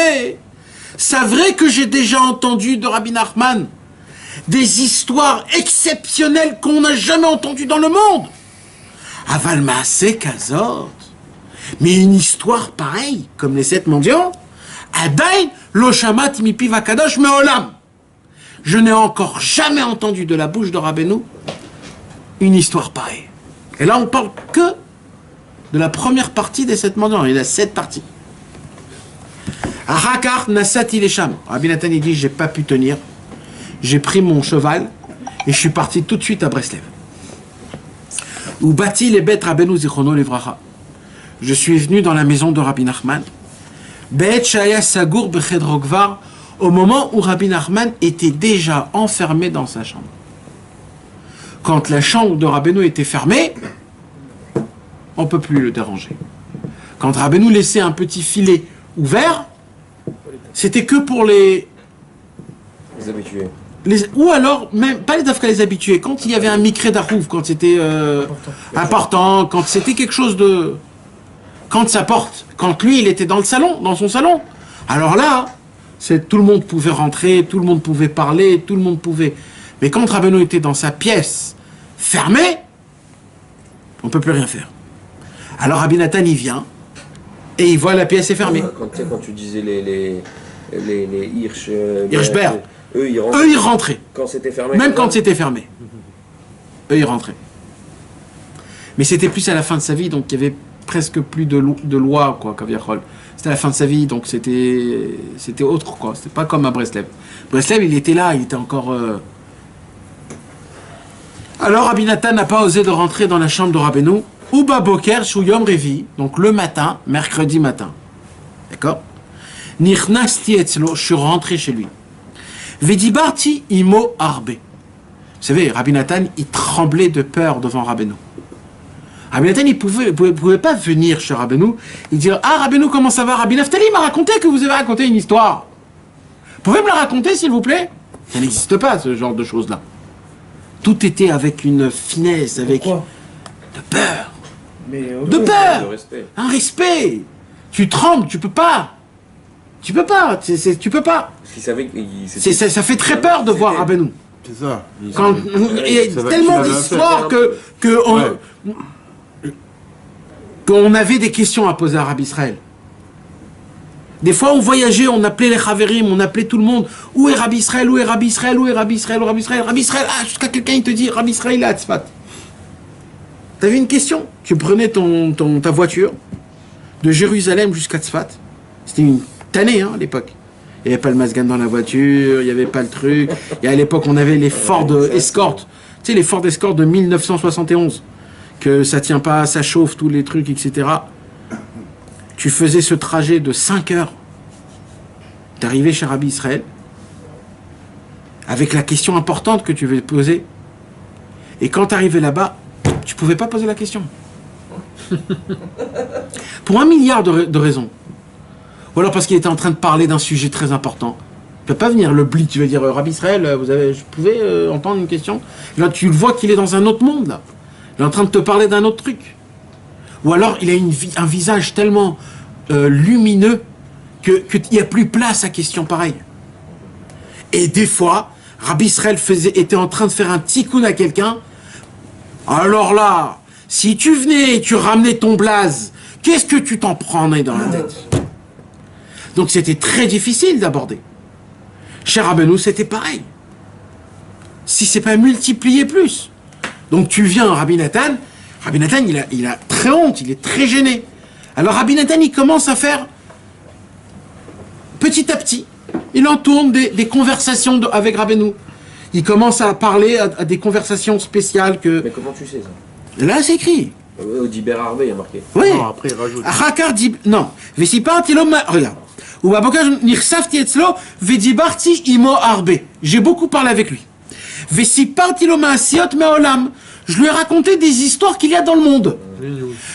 C'est vrai que j'ai déjà entendu de Rabbi Nachman des histoires exceptionnelles qu'on n'a jamais entendues dans le monde. Aval maaseh kazot. Mais une histoire pareille, comme les 7 mendiants, Adain lo shamati mipiv hakadosh me'olam. Je n'ai encore jamais entendu de la bouche de Rabbeinu une histoire pareille. Et là, on parle que de la première partie des 7 mendiants. Il y a 7 parties. Arakar nasati lesham. Rabbi Nathan il dit, j'ai pas pu tenir. J'ai pris mon cheval et je suis parti tout de suite à Breslev. Où bâtit les bêtes Rabbeinu zichrono livracha. Je suis venu dans la maison de Rabbi Nachman. Beit shaya sagour bechedrogvar. Au moment où Rabbi Nachman était déjà enfermé dans sa chambre. Quand la chambre de Rabbeinu était fermée, on ne peut plus le déranger. Quand Rabbeinu laissait un petit filet ouvert, c'était que pour les habitués. Ou alors, même pas les dafka les habitués, quand il y avait un mikré d'arouf, quand c'était important, quand c'était quelque chose de... Quand ça porte, quand lui il était dans le salon, dans son salon, alors là, tout le monde pouvait rentrer, tout le monde pouvait parler, tout le monde pouvait... Mais quand Rabbeinu était dans sa pièce fermée, on ne peut plus rien faire. Alors Rabbi Nathan il vient et il voit la pièce est fermée. Quand tu disais les Hirsch... Hirschberg. Eux, ils rentraient. Quand c'était fermé. Même quand c'était fermé. Eux, ils rentraient. Mais c'était plus à la fin de sa vie, donc il y avait presque plus de loi, quoi, Kaviachol. C'était à la fin de sa vie, donc c'était autre, quoi. C'était pas comme à Breslev. Breslev, il était là, il était encore... Alors, Rabbi Nathan n'a pas osé de rentrer dans la chambre de Rabbeinu. Uba Boker, Shuyom Revi, donc le matin, mercredi matin. D'accord? Nirnasti etzlo, je suis rentré chez lui. Vedibarti imo arbe. Vous savez, Rabbi Nathan, il tremblait de peur devant Rabbeinu. Rabbi Nathan, il pouvait pas venir chez Rabbeinu et dire, ah, Rabbeinu, comment ça va? Rabbi Naftali m'a raconté que vous avez raconté une histoire. Vous pouvez me la raconter, s'il vous plaît? Ça n'existe pas, ce genre de choses-là. Tout était avec une finesse, avec de peur. De peur. De respect. Un respect. Tu trembles, tu peux pas. Tu peux pas. Tu peux pas. Parce qu'il savait Ça fait très peur de voir Rabbeinu. C'est ça. Il y a tellement d'histoires qu'on avait des questions à poser à Rabbi Israël. Des fois, on voyageait, on appelait les Chaverim, on appelait tout le monde. Où est Rabbi Israël? Où est Rabbi Israël? Où est Rabbi Israël? Où est Rabbi Israël? Rabbi Israël, jusqu'à quelqu'un, il te dit, Rabbi Israël, il est à Tzfat. T'avais une question? Tu prenais ta voiture de Jérusalem jusqu'à Tzfat. C'était une tannée, à l'époque. Il n'y avait pas le masgan dans la voiture, il n'y avait pas le truc. Et à l'époque, on avait les Ford Escort. Tu sais, les Ford Escort de 1971. Que ça tient pas, ça chauffe, tous les trucs, etc. Tu faisais ce trajet de 5 heures. Tu arrivais chez Rabbi Israël avec la question importante que tu veux poser. Et quand tu arrivais là-bas, tu pouvais pas poser la question. Pour 1 milliard de raisons. Ou alors parce qu'il était en train de parler d'un sujet très important. Tu ne peux pas venir le blitz, tu vas dire Rabbi Israël, je pouvais entendre une question. Là, tu le vois qu'il est dans un autre monde, là. Il est en train de te parler d'un autre truc. Ou alors, il a un visage tellement lumineux qu'il n'y a plus place à question pareille. Et des fois, Rabbi Israël était en train de faire un tikkun à quelqu'un. Alors là, si tu venais et tu ramenais ton blaze, qu'est-ce que tu t'en prenais dans la tête? Donc c'était très difficile d'aborder. Chez Rabbeinu, c'était pareil. Si c'est pas multiplié plus. Donc tu viens, Rabbi Nathan, il a très honte, il est très gêné. Alors Rabbi Nathan, il commence à faire, petit à petit, il entourne des conversations avec Rabbeinu. Il commence à parler à des conversations spéciales que... Mais comment tu sais ça? Là, c'est écrit. Au Diber Harbe, il y a marqué. Oui. Non, après, il rajoute. Non. Regarde. J'ai beaucoup parlé avec lui. Je lui ai raconté des histoires qu'il y a dans le monde.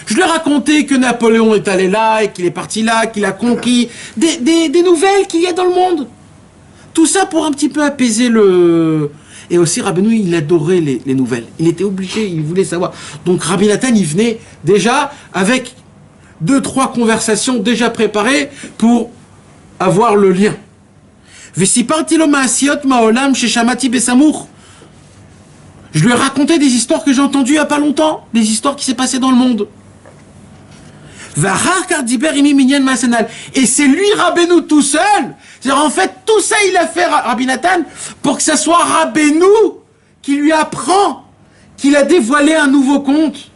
Je lui ai raconté que Napoléon est allé là et qu'il est parti là, qu'il a conquis. Des nouvelles qu'il y a dans le monde. Tout ça pour un petit peu apaiser le... Et aussi, Rabbeinu, il adorait les nouvelles. Il était obligé, il voulait savoir. Donc, Rabbi Nathan, il venait déjà avec 2-3 conversations déjà préparées pour avoir le lien. Je lui ai raconté des histoires que j'ai entendues il n'y a pas longtemps, des histoires qui s'est passées dans le monde. Et c'est lui, Rabbeinu, tout seul. C'est-à-dire, en fait, tout ça, il a fait, Rabbi Nathan, pour que ça soit Rabbeinu qui lui apprend qu'il a dévoilé un nouveau conte.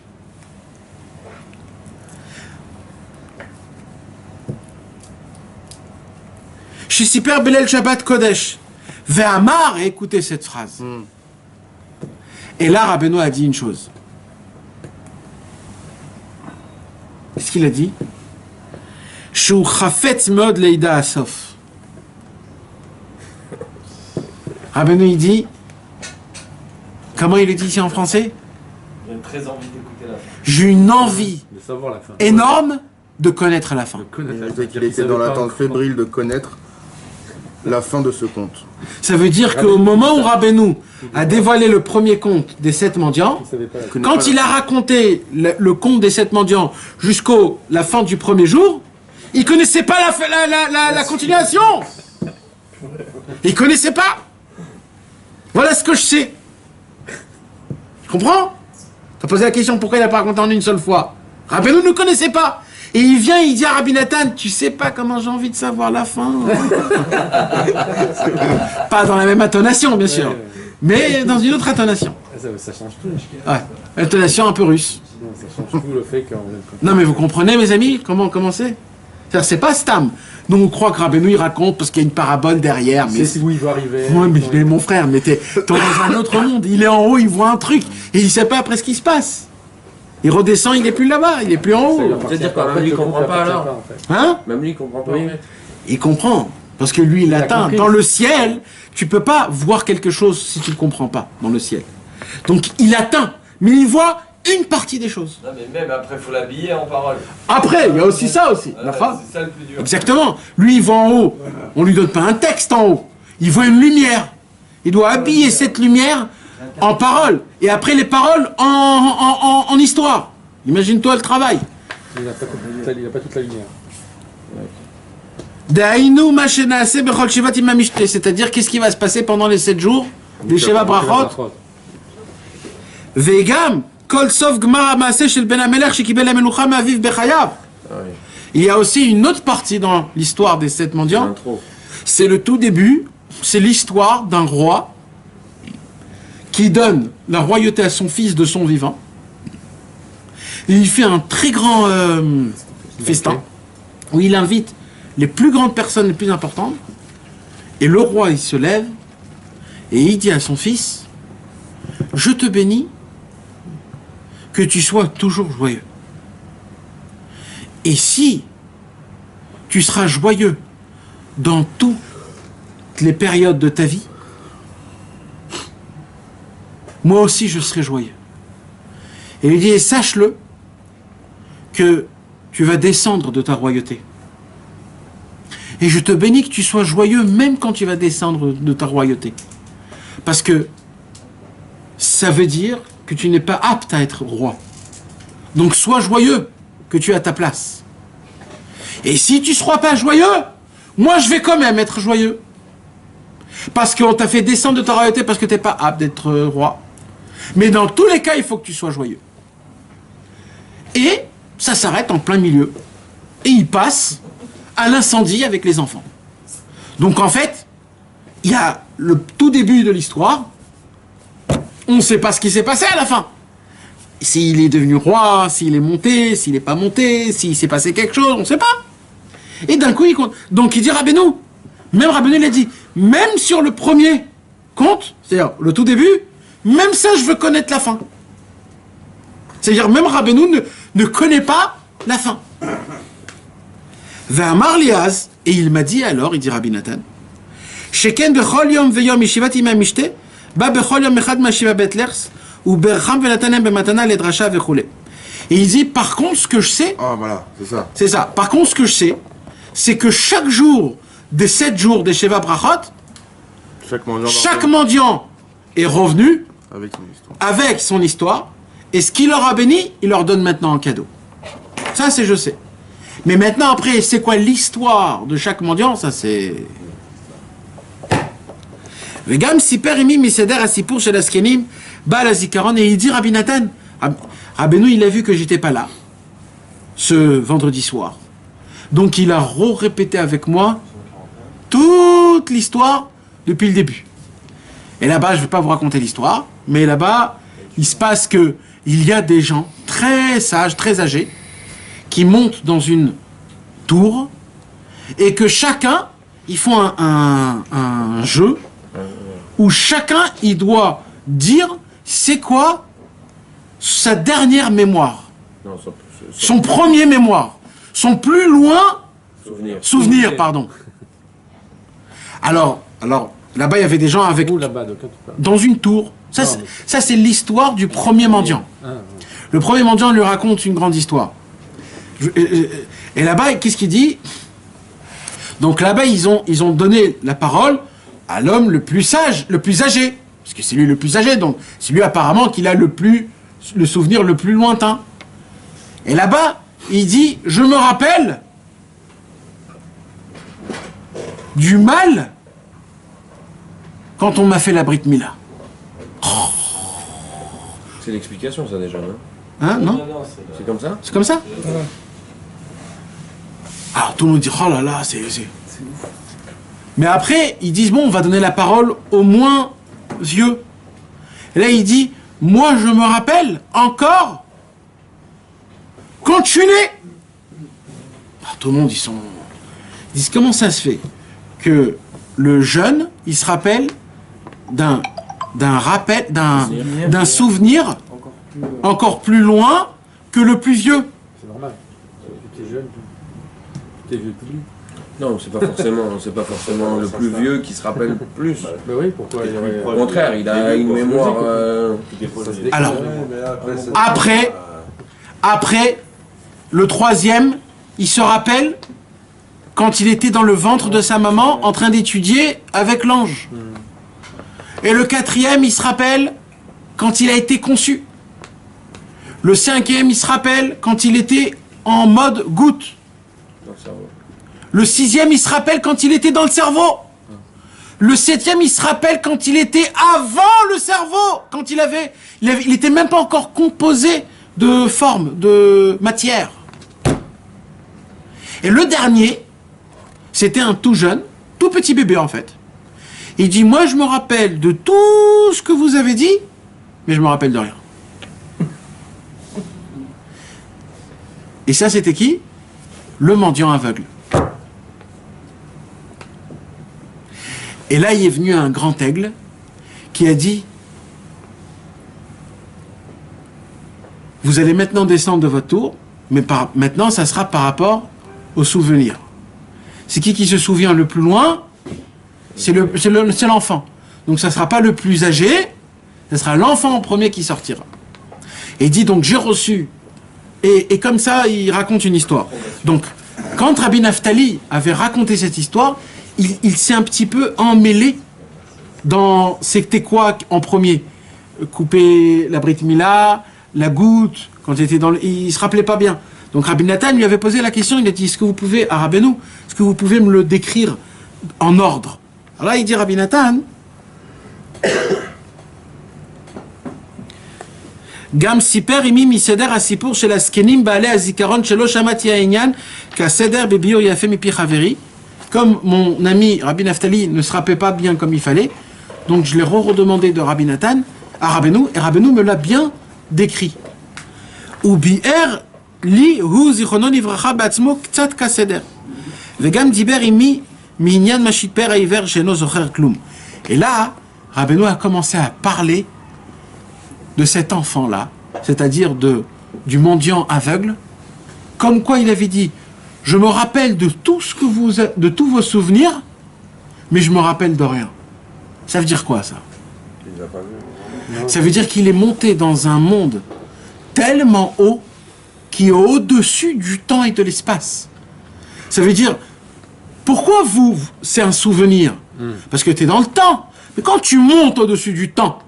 Shisiper Belel Shabbat Kodesh. Ve'amar, et écoutez cette phrase. Et là, Rabbeinu a dit une chose. Qu'est-ce qu'il a dit? Shu chafetz mod leida asof. Rabbeinu, il dit, comment il est dit ici en français? J'ai très envie d'écouter la fin. J'ai une envie De savoir la fin. énorme de connaître la fin. De connaître la Il fin. disait qu'il était dans l'attente fébrile de connaître la fin de ce conte. Ça veut dire qu'au moment où Rabbeinu a dévoilé le premier conte des 7 mendiants, Il savait pas. quand il a raconté le conte des 7 mendiants jusqu'à la fin du premier jour, il connaissait pas la continuation. Il connaissait pas. Voilà ce que je sais. Tu comprends? Tu as posé la question pourquoi il n'a pas raconté en une seule fois. Rabbeinu ne connaissait pas. Et il vient, il dit à Rabbi Nathan, tu sais pas comment j'ai envie de savoir la fin. Pas dans la même intonation, bien sûr, mais dans une autre intonation. Ça change tout. Ouais, intonation un peu russe. Non, ça change tout le fait qu'on... Non mais vous comprenez, mes amis, comment c'est? C'est-à-dire, c'est pas Stam. Nous, on croit que Rabbeinu, il raconte parce qu'il y a une parabole derrière. Mais C'est où il va arriver. ouais, mais mon frère, t'es dans un autre monde. Il est en haut, il voit un truc. Et il sait pas après ce qui se passe. Il redescend, il est plus là-bas, il est plus en haut. C'est-à-dire que même lui, il comprend pas alors. Hein? Même lui, il comprend pas. Oui. Il comprend. Parce que lui, il atteint. compris. Dans le ciel, tu peux pas voir quelque chose si tu ne comprends pas dans le ciel. Donc, il atteint. Mais il voit une partie des choses. Non, mais même après, il faut l'habiller en parole. Après, il y a aussi ça aussi. Ouais, c'est ça le plus dur. Exactement. Lui, il va en haut. On lui donne pas un texte en haut. Il voit une lumière. Il doit habiller cette lumière en paroles. Et après, les paroles en histoire. Imagine-toi le travail. Il n'a pas toute la lumière. C'est-à-dire, qu'est-ce qui va se passer pendant les 7 jours des Sheva Brachot, Vegam, Kol Sof Gmar HaMaaseh Shel Ben HaMelech Shekibel HaMenucha Me'aviv Bechayav. Il y a aussi une autre partie dans l'histoire des 7 mendiants. C'est le tout début, c'est l'histoire d'un roi qui donne la royauté à son fils de son vivant. Et il fait un très grand festin où il invite les plus grandes personnes, les plus importantes. Et le roi, il se lève et il dit à son fils, « Je te bénis que tu sois toujours joyeux. Et si tu seras joyeux dans toutes les périodes de ta vie, moi aussi je serai joyeux. » Et il dit, « Sache-le que tu vas descendre de ta royauté. Et je te bénis que tu sois joyeux même quand tu vas descendre de ta royauté. Parce que ça veut dire que tu n'es pas apte à être roi. Donc sois joyeux que tu es à ta place. Et si tu ne seras pas joyeux, moi je vais quand même être joyeux. Parce qu'on t'a fait descendre de ta royauté parce que tu n'es pas apte d'être roi. Mais dans tous les cas, il faut que tu sois joyeux. » Et ça s'arrête en plein milieu. Et il passe à l'incendie avec les enfants. Donc en fait, il y a le tout début de l'histoire. On ne sait pas ce qui s'est passé à la fin. S'il est devenu roi, s'il est monté, s'il n'est pas monté, s'il s'est passé quelque chose, on ne sait pas. Et d'un coup, donc il dit Rabbeinu. Même Rabbeinu, il a dit, même sur le premier conte, c'est-à-dire le tout début, même ça, je veux connaître la fin. C'est-à-dire, même Rabbeinu ne connaît pas la fin. Ve'amar liaz, et il m'a dit alors, il dit Rabbi Nathan, Sheken bechol yom veyom yeshivat imam mishte, ba bechol yom echad ma shiva betlers, ou bercham venatanem bematana ledrasha vechule. Et il dit, par contre, ce que je sais, Ah, voilà, c'est ça. c'est ça. Par contre, ce que je sais, c'est que chaque jour des 7 jours des Sheva Brachot, chaque mendiant est revenu avec son histoire. avec son histoire, et ce qu'il leur a béni, il leur donne maintenant en cadeau. Ça, c'est je sais. Mais maintenant, après, c'est quoi l'histoire de chaque mendiant? Ça, c'est... Vegam siper imi miseder asipur shel askenim ba la zikaron, et il dit Rabbi Nathan, Rabbeinu, il a vu que j'étais pas là ce vendredi soir. Donc il a répété avec moi toute l'histoire depuis le début. Et là-bas, je ne vais pas vous raconter l'histoire, mais là-bas, il se passe que il y a des gens très sages, très âgés, qui montent dans une tour, et que chacun, ils font un jeu, où chacun, il doit dire c'est quoi sa dernière mémoire, Non, son premier mémoire, son plus loin souvenir, pardon. Alors, là-bas, il y avait des gens avec... Où là-bas, de quoi tu parles? Dans une tour. Ça, c'est l'histoire du premier mendiant. Le premier mendiant lui raconte une grande histoire. Et là-bas, qu'est-ce qu'il dit? Donc là-bas, ils ont donné la parole à l'homme le plus sage, le plus âgé. Parce que c'est lui le plus âgé, donc c'est lui apparemment qu'il a le souvenir le plus lointain. Et là-bas, il dit, je me rappelle du mal quand on m'a fait la Brit Mila. C'est l'explication, ça, déjà, non? Hein, non? Non, C'est comme ça? C'est comme ça? Alors tout le monde dit, oh là là, c'est... Mais après, ils disent, bon, on va donner la parole aux moins vieux. Et là, il dit, moi, je me rappelle encore quand je suis né. Alors, tout le monde, ils disent, comment ça se fait que le jeune, il se rappelle d'un souvenir encore plus loin que le plus vieux? C'est normal. Tu es jeune, tu es vieux, tu oublies. Non, c'est pas forcément le plus vieux qui se rappelle plus. Mais oui, pourquoi il y aurait... Au contraire, il a une mémoire... Alors, après, le troisième, il se rappelle quand il était dans le ventre de sa maman en train d'étudier avec l'ange. Et le quatrième, il se rappelle quand il a été conçu. Le cinquième, il se rappelle quand il était en mode goutte. Le sixième, il se rappelle quand il était dans le cerveau. Le 7e, il se rappelle quand il était avant le cerveau, quand il était même pas encore composé de forme, de matière. Et le dernier, c'était un tout jeune, tout petit bébé en fait. Il dit, moi je me rappelle de tout ce que vous avez dit, mais je me rappelle de rien. Et ça, c'était qui? Le mendiant aveugle. Et là, il est venu un grand aigle qui a dit, vous allez maintenant descendre de votre tour, mais maintenant, ça sera par rapport au souvenir. C'est qui se souvient le plus loin? C'est l'enfant. Donc, ça ne sera pas le plus âgé, ça sera l'enfant en premier qui sortira. Et il dit, donc, j'ai reçu. Et comme ça, il raconte une histoire. Donc, quand Rabbi Naftali avait raconté cette histoire, il s'est un petit peu emmêlé dans c'était quoi en premier? Couper la Brit Mila, la goutte, quand il était il se rappelait pas bien. Donc Rabbi Nathan lui avait posé la question, il a dit, est-ce que vous pouvez, à Rabbeinu, est-ce que vous pouvez me le décrire en ordre? Alors là, il dit Rabbi Nathan, Gam siper imi miseder asipur shel askenim baalei azikaron shelo shamati ha'inyan kaseder bebio yafe mipi chaveri. Comme mon ami Rabbi Naftali ne se rappelait pas bien comme il fallait, donc je l'ai redemandé de Rabbi Nathan à Rabbeinu, et Rabbeinu me l'a bien décrit. Ou bi'er li hu zichrono livracha ba'atzmo ktsat kaseder. Vegam diber imi minyan mashitper ha'hiver sheno zocher klum. Et là, Rabbeinu a commencé à parler de cet enfant-là, c'est-à-dire du mendiant aveugle, comme quoi il avait dit, je me rappelle de tout ce que de tous vos souvenirs, mais je me rappelle de rien. Ça veut dire quoi ça? Ça veut dire qu'il est monté dans un monde tellement haut qui est au-dessus du temps et de l'espace. Ça veut dire, pourquoi c'est un souvenir? Parce que tu es dans le temps. Mais quand tu montes au-dessus du temps,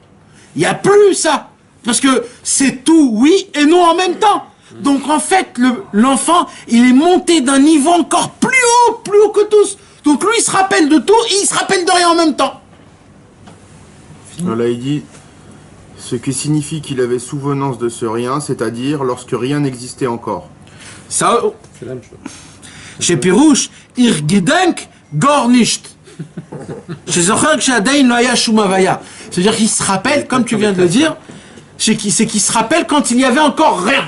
il n'y a plus ça. Parce que c'est tout oui et non en même temps. Donc en fait, l'enfant, il est monté d'un niveau encore plus haut que tous. Donc lui, il se rappelle de tout et il se rappelle de rien en même temps. Là, il dit, ce qui signifie qu'il avait souvenance de ce rien, c'est-à-dire lorsque rien n'existait encore. Ça, C'est la même chose. chez Pirouche, ir gedenk gor nicht. Chez Zocher, chez Adain, lo haya shum havaya. C'est-à-dire qu'il se rappelle, comme tu viens de le dire, c'est qu'il se rappelle quand il y avait encore rien.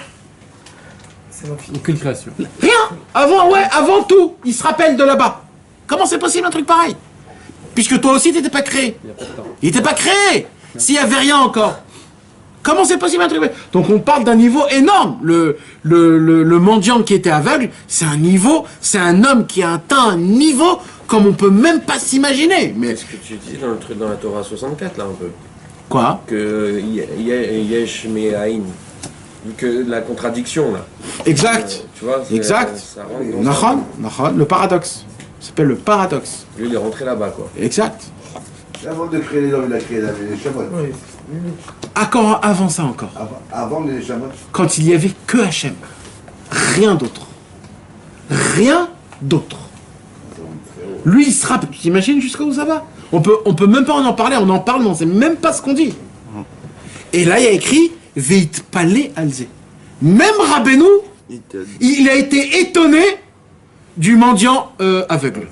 Aucune création. Rien. Avant tout, il se rappelle de là-bas. Comment c'est possible un truc pareil? Puisque toi aussi, tu n'étais pas créé. Il n'y a pas de temps. Il n'était pas créé s'il n'y avait rien encore. Comment c'est possible un truc pareil? Donc on parle d'un niveau énorme. Le mendiant qui était aveugle, c'est un niveau, c'est un homme qui a atteint un niveau comme on peut même pas s'imaginer. Mais Ce que tu dis dans le truc dans la Torah 64 là un peu. quoi? Que yesh me'ain. Vu que la contradiction là. Exact. Tu vois, Exact. ça rentre dans ça. Nachon, le paradoxe. Ça s'appelle le paradoxe. Lui il est rentré là-bas quoi. Exact. Avant de créer les hommes, il a créé les chamois. Avant ça encore. Avant les chamois. Quand il n'y avait que Hachem. Rien d'autre. Rien d'autre. Lui, il se rappelle. T'imagines jusqu'où ça va? On peut même pas en parler, on en parle, mais on sait même pas ce qu'on dit. Et là, il y a écrit Veit Palé Alze. Même Rabbeinu, il a été étonné du mendiant aveugle.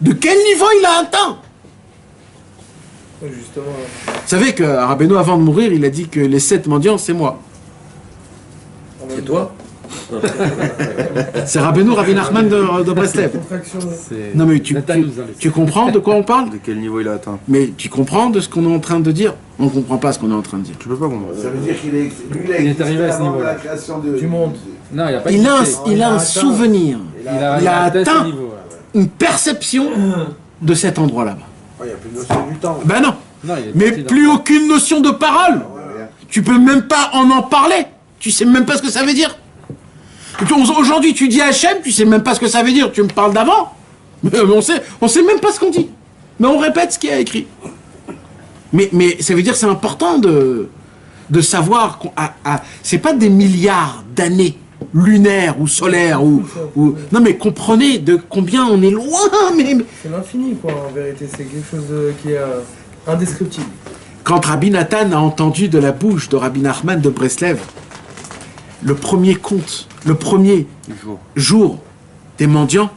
De quel niveau il a atteint? Justement. Vous savez que Rabbeinu, avant de mourir, il a dit que les 7 mendiants, c'est moi. C'est toi? C'est Rabbeinu, Rabbi Nachman de Breslev. Contraction. C'est... Non mais Nathan nous a laissé. tu comprends de quoi on parle? De quel niveau il a atteint? Mais tu comprends de ce qu'on est en train de dire? On ne comprend pas ce qu'on est en train de dire. Tu peux pas comprendre. Ça veut dire qu'il est, Il est arrivé à ce avant niveau-là. la création du monde. Non, il n'a pas Il a existé. un souvenir, Il a atteint ce niveau. une perception de cet endroit là-bas. Il n'y a plus de notion du temps. Ben non, Non, il est mais parti dans- plus aucune notion de parole. Tu peux même pas en parler. Tu sais même pas ce que ça veut dire. Aujourd'hui, tu dis Hachem, tu sais même pas ce que ça veut dire. Tu me parles d'avant. Mais on sait même pas ce qu'on dit. Mais on répète ce qui est écrit. Mais ça veut dire que c'est important de savoir c'est pas des milliards d'années lunaire ou solaire ou... Non mais comprenez de combien on est loin, mais... C'est l'infini, quoi, en vérité. C'est quelque chose qui est indescriptible. Quand Rabbi Nathan a entendu de la bouche de Rabbi Nachman de Breslev le premier conte, le premier jour des mendiants,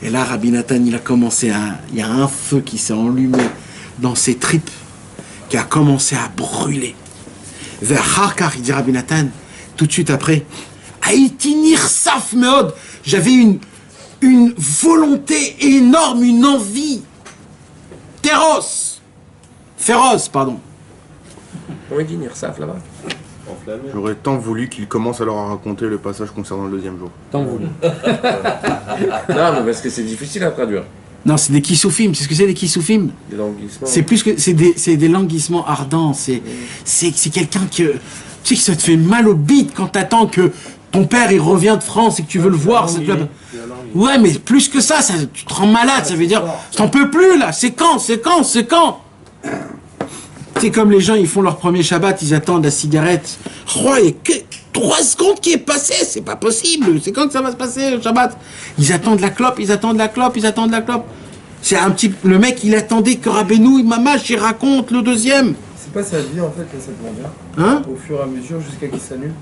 et là Rabbi Nathan il a commencé à... Il y a un feu qui s'est enllumé dans ses tripes, qui a commencé à brûler. Vers Harkar, il dit Rabbi Nathan, tout de suite après, Haïti nirsaf meod, j'avais une volonté énorme, une envie féroce, pardon. On dit Nirsaf là-bas. Enflammé. J'aurais tant voulu qu'il commence alors à raconter le passage concernant le deuxième jour. Tant voulu. Non, mais parce que c'est difficile à traduire. Non, c'est des kissoufim. C'est ce que c'est des kissoufim? Des languissements. C'est plus que c'est des languissements ardents. C'est quelqu'un que tu sais que ça te fait mal au bide quand t'attends que ton père il revient de France et que tu veux le voir. Ouais, mais plus que ça, tu te rends malade. Ça veut dire, t'en peux plus là. C'est quand? C'est comme les gens, ils font leur premier Shabbat, ils attendent la cigarette. Oh, et que 3 secondes qui est passé, c'est pas possible. C'est quand que ça va se passer le Shabbat? Ils attendent la clope. C'est un petit, le mec, il attendait que Rabbeinu, Mamash, il raconte le deuxième. C'est pas sa vie, en fait, les 7 mendiants. Hein? Au fur et à mesure, jusqu'à qu'il s'annule.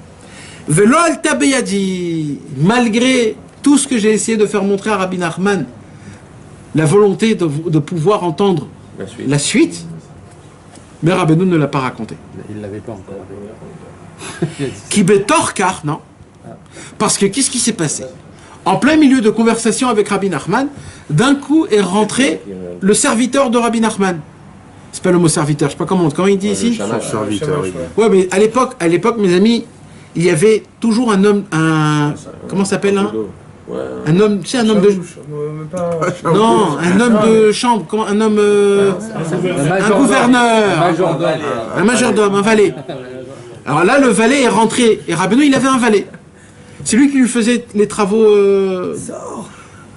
Velo al tabeyadi, malgré tout ce que j'ai essayé de faire montrer à Rabbi Nachman, la volonté de pouvoir entendre la suite, mais Rabbeinu ne l'a pas raconté. Il l'avait pas encore. Qui betorkar, non. Parce que qu'est-ce qui s'est passé? En plein milieu de conversation avec Rabbi Nachman, d'un coup est rentré le serviteur de Rabbi Nachman. C'est pas le mot serviteur, je sais pas comment il dit ici. Serviteur, oui. Ouais, mais à l'époque, mes amis, il y avait toujours un homme, comment ça s'appelle hein? Un homme, tu sais, un homme de... Non, un homme de chambre, comment, un homme... un gouverneur, un majordome, un valet. Alors là, le valet est rentré, et Rabbeinu, il avait un valet. C'est lui qui lui faisait les travaux...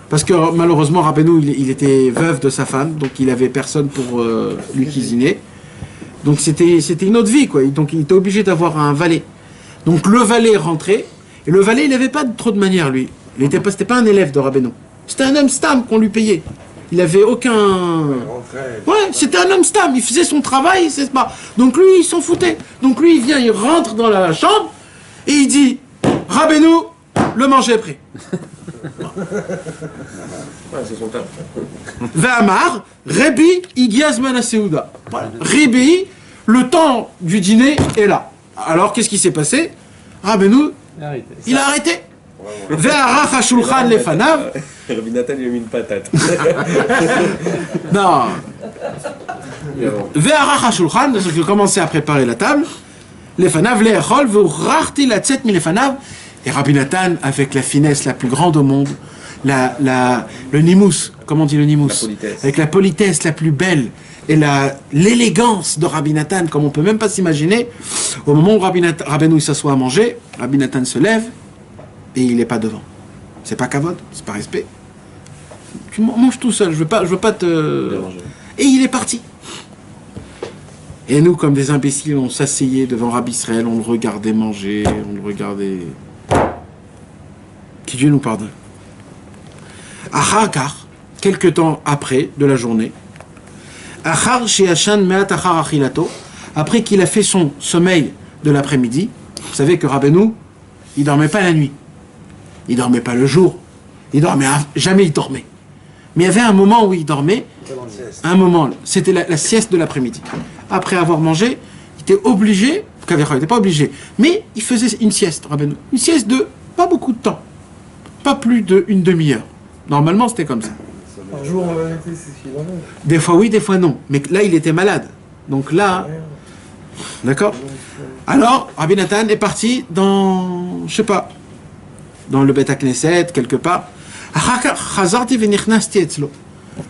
Parce que malheureusement, Rabbeinu, il était veuf de sa femme, donc il avait personne pour lui cuisiner. Donc c'était une autre vie, quoi. Donc il était obligé d'avoir un valet. Donc le valet est rentré, et le valet, il n'avait pas trop de manières, lui. C'était pas un élève de Rabbeinu. C'était un homme stam qu'on lui payait. Il avait aucun... Ouais, c'était un homme stam. Il faisait son travail, c'est pas... Donc lui, il s'en foutait. Donc lui, il vient, il rentre dans la chambre, et il dit, Rabbeinu, le manger est prêt. Ouais, c'est son taf. Ve'amar, Rebi, Igiaz Manaseuda. Voilà. Rebi, le temps du dîner est là. Alors, qu'est-ce qui s'est passé? Rabbeinu, il a arrêté. Ve'arach hashulchan lefanav. Rabbi Nathan lui a mis une patate. Non. Ve'arach hashulchan, donc il a commencé à préparer la table. Lefanav le'echol, ve'urachti latzet mi lefanav. Et Rabbi Nathan, avec la finesse la plus grande au monde, le nimous, comment on dit le nimous? Avec la politesse la plus belle et l'élégance de Rabbi Nathan, comme on peut même pas s'imaginer, au moment où Rabbeinu s'assoit à manger, Rabbi Nathan se lève et il n'est pas devant. C'est pas kavod, c'est pas respect. Tu manges tout seul, je veux pas te... Et il est parti. Et nous, comme des imbéciles, on s'asseyait devant Rabbi Israël, on le regardait manger, on le regardait... Que Dieu nous pardonne. Achar, quelques temps après de la journée, Achar she'ashan me'at achar achilato, après qu'il a fait son sommeil de l'après-midi, vous savez que Rabbeinu, il dormait pas la nuit, il dormait pas le jour, jamais il dormait. Mais il y avait un moment où il dormait, un moment, c'était la sieste de l'après-midi. Après avoir mangé, il était obligé, il n'était pas obligé, mais il faisait une sieste, Rabbeinu, une sieste de pas beaucoup de temps. Pas plus d'une demi-heure. Normalement, c'était comme ça. Par jour, en vérité, c'est ce qu'il en a. Des fois oui, des fois non. Mais là, il était malade. Donc là... D'accord? Alors, Rabbi Nathan est parti dans... Je sais pas. Dans le Beth Knesset, quelque part.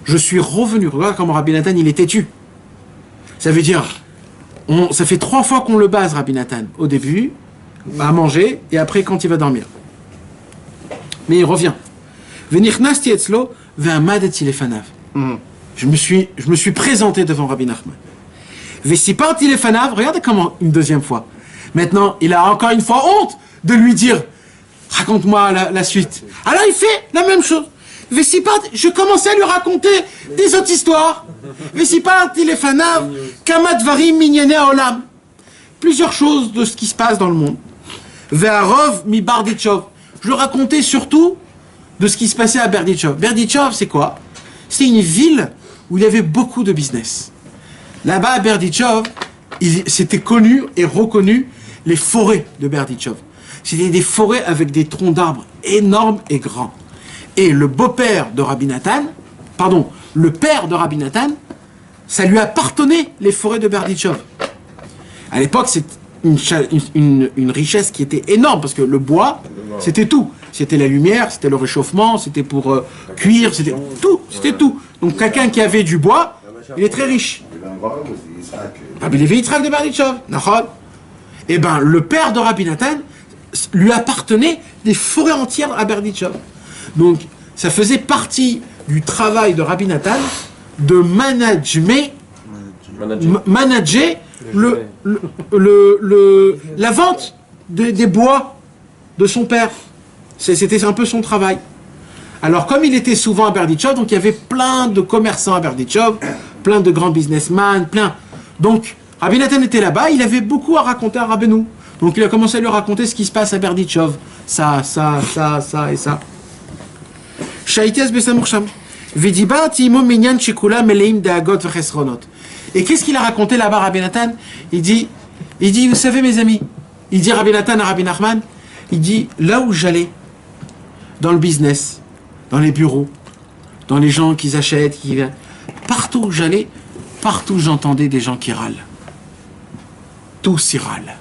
Je suis revenu. Regarde comment Rabbi Nathan, il est têtu. Ça veut dire... ça fait 3 fois qu'on le base, Rabbi Nathan. Au début, à manger, et après quand il va dormir. Mais il revient. Je me suis présenté devant Rabbi Nachman. Regardez comment, une deuxième fois. Maintenant, il a encore une fois honte de lui dire raconte-moi la suite. Alors il fait la même chose. Vesipat, je commençais à lui raconter des autres histoires. Vesipat, Tilefanav, Kamat Varim Minyane Olam. Plusieurs choses de ce qui se passe dans le monde. Ve'arov mi Barditchov. Je racontais surtout de ce qui se passait à Berditchov. Berditchov, c'est quoi? C'est une ville où il y avait beaucoup de business. Là-bas, à Berditchov, c'était connu et reconnu les forêts de Berditchov. C'était des forêts avec des troncs d'arbres énormes et grands. Et le beau-père de Rabbi Nathan, le père de Rabbi Nathan, ça lui appartenait, les forêts de Berditchov. À l'époque, c'est une richesse qui était énorme, parce que le bois, c'était tout. C'était la lumière, c'était le réchauffement, c'était pour cuire, c'était tout. Donc quelqu'un qui avait du bois, il est très riche. Ah, mais il avait Yitzhak de Berditchov, Nahon. Eh bien, le père de Rabbi Nathan lui appartenait des forêts entières à Berditchov. Donc, ça faisait partie du travail de Rabbi Nathan de manager la vente des bois de son père. C'était un peu son travail. Alors, comme il était souvent à Berditchov, donc il y avait plein de commerçants à Berditchov, plein de grands businessmen, Donc, Rabbi Nathan était là-bas, il avait beaucoup à raconter à Rabbeinu. Donc, il a commencé à lui raconter ce qui se passe à Berditchov. Ça et ça. Shaïtias Besamursham. Vediba Timo Minyan Shikula Meleim Deagot Vechesronot. Et qu'est-ce qu'il a raconté là-bas, Rabbi Nathan? Il dit, vous savez, mes amis, il dit Rabbi Nathan à Rabbi Nachman, il dit, là où j'allais, dans le business, dans les bureaux, dans les gens qui achètent, qui viennent, partout où j'allais, partout j'entendais des gens qui râlent. Tous ils râlent.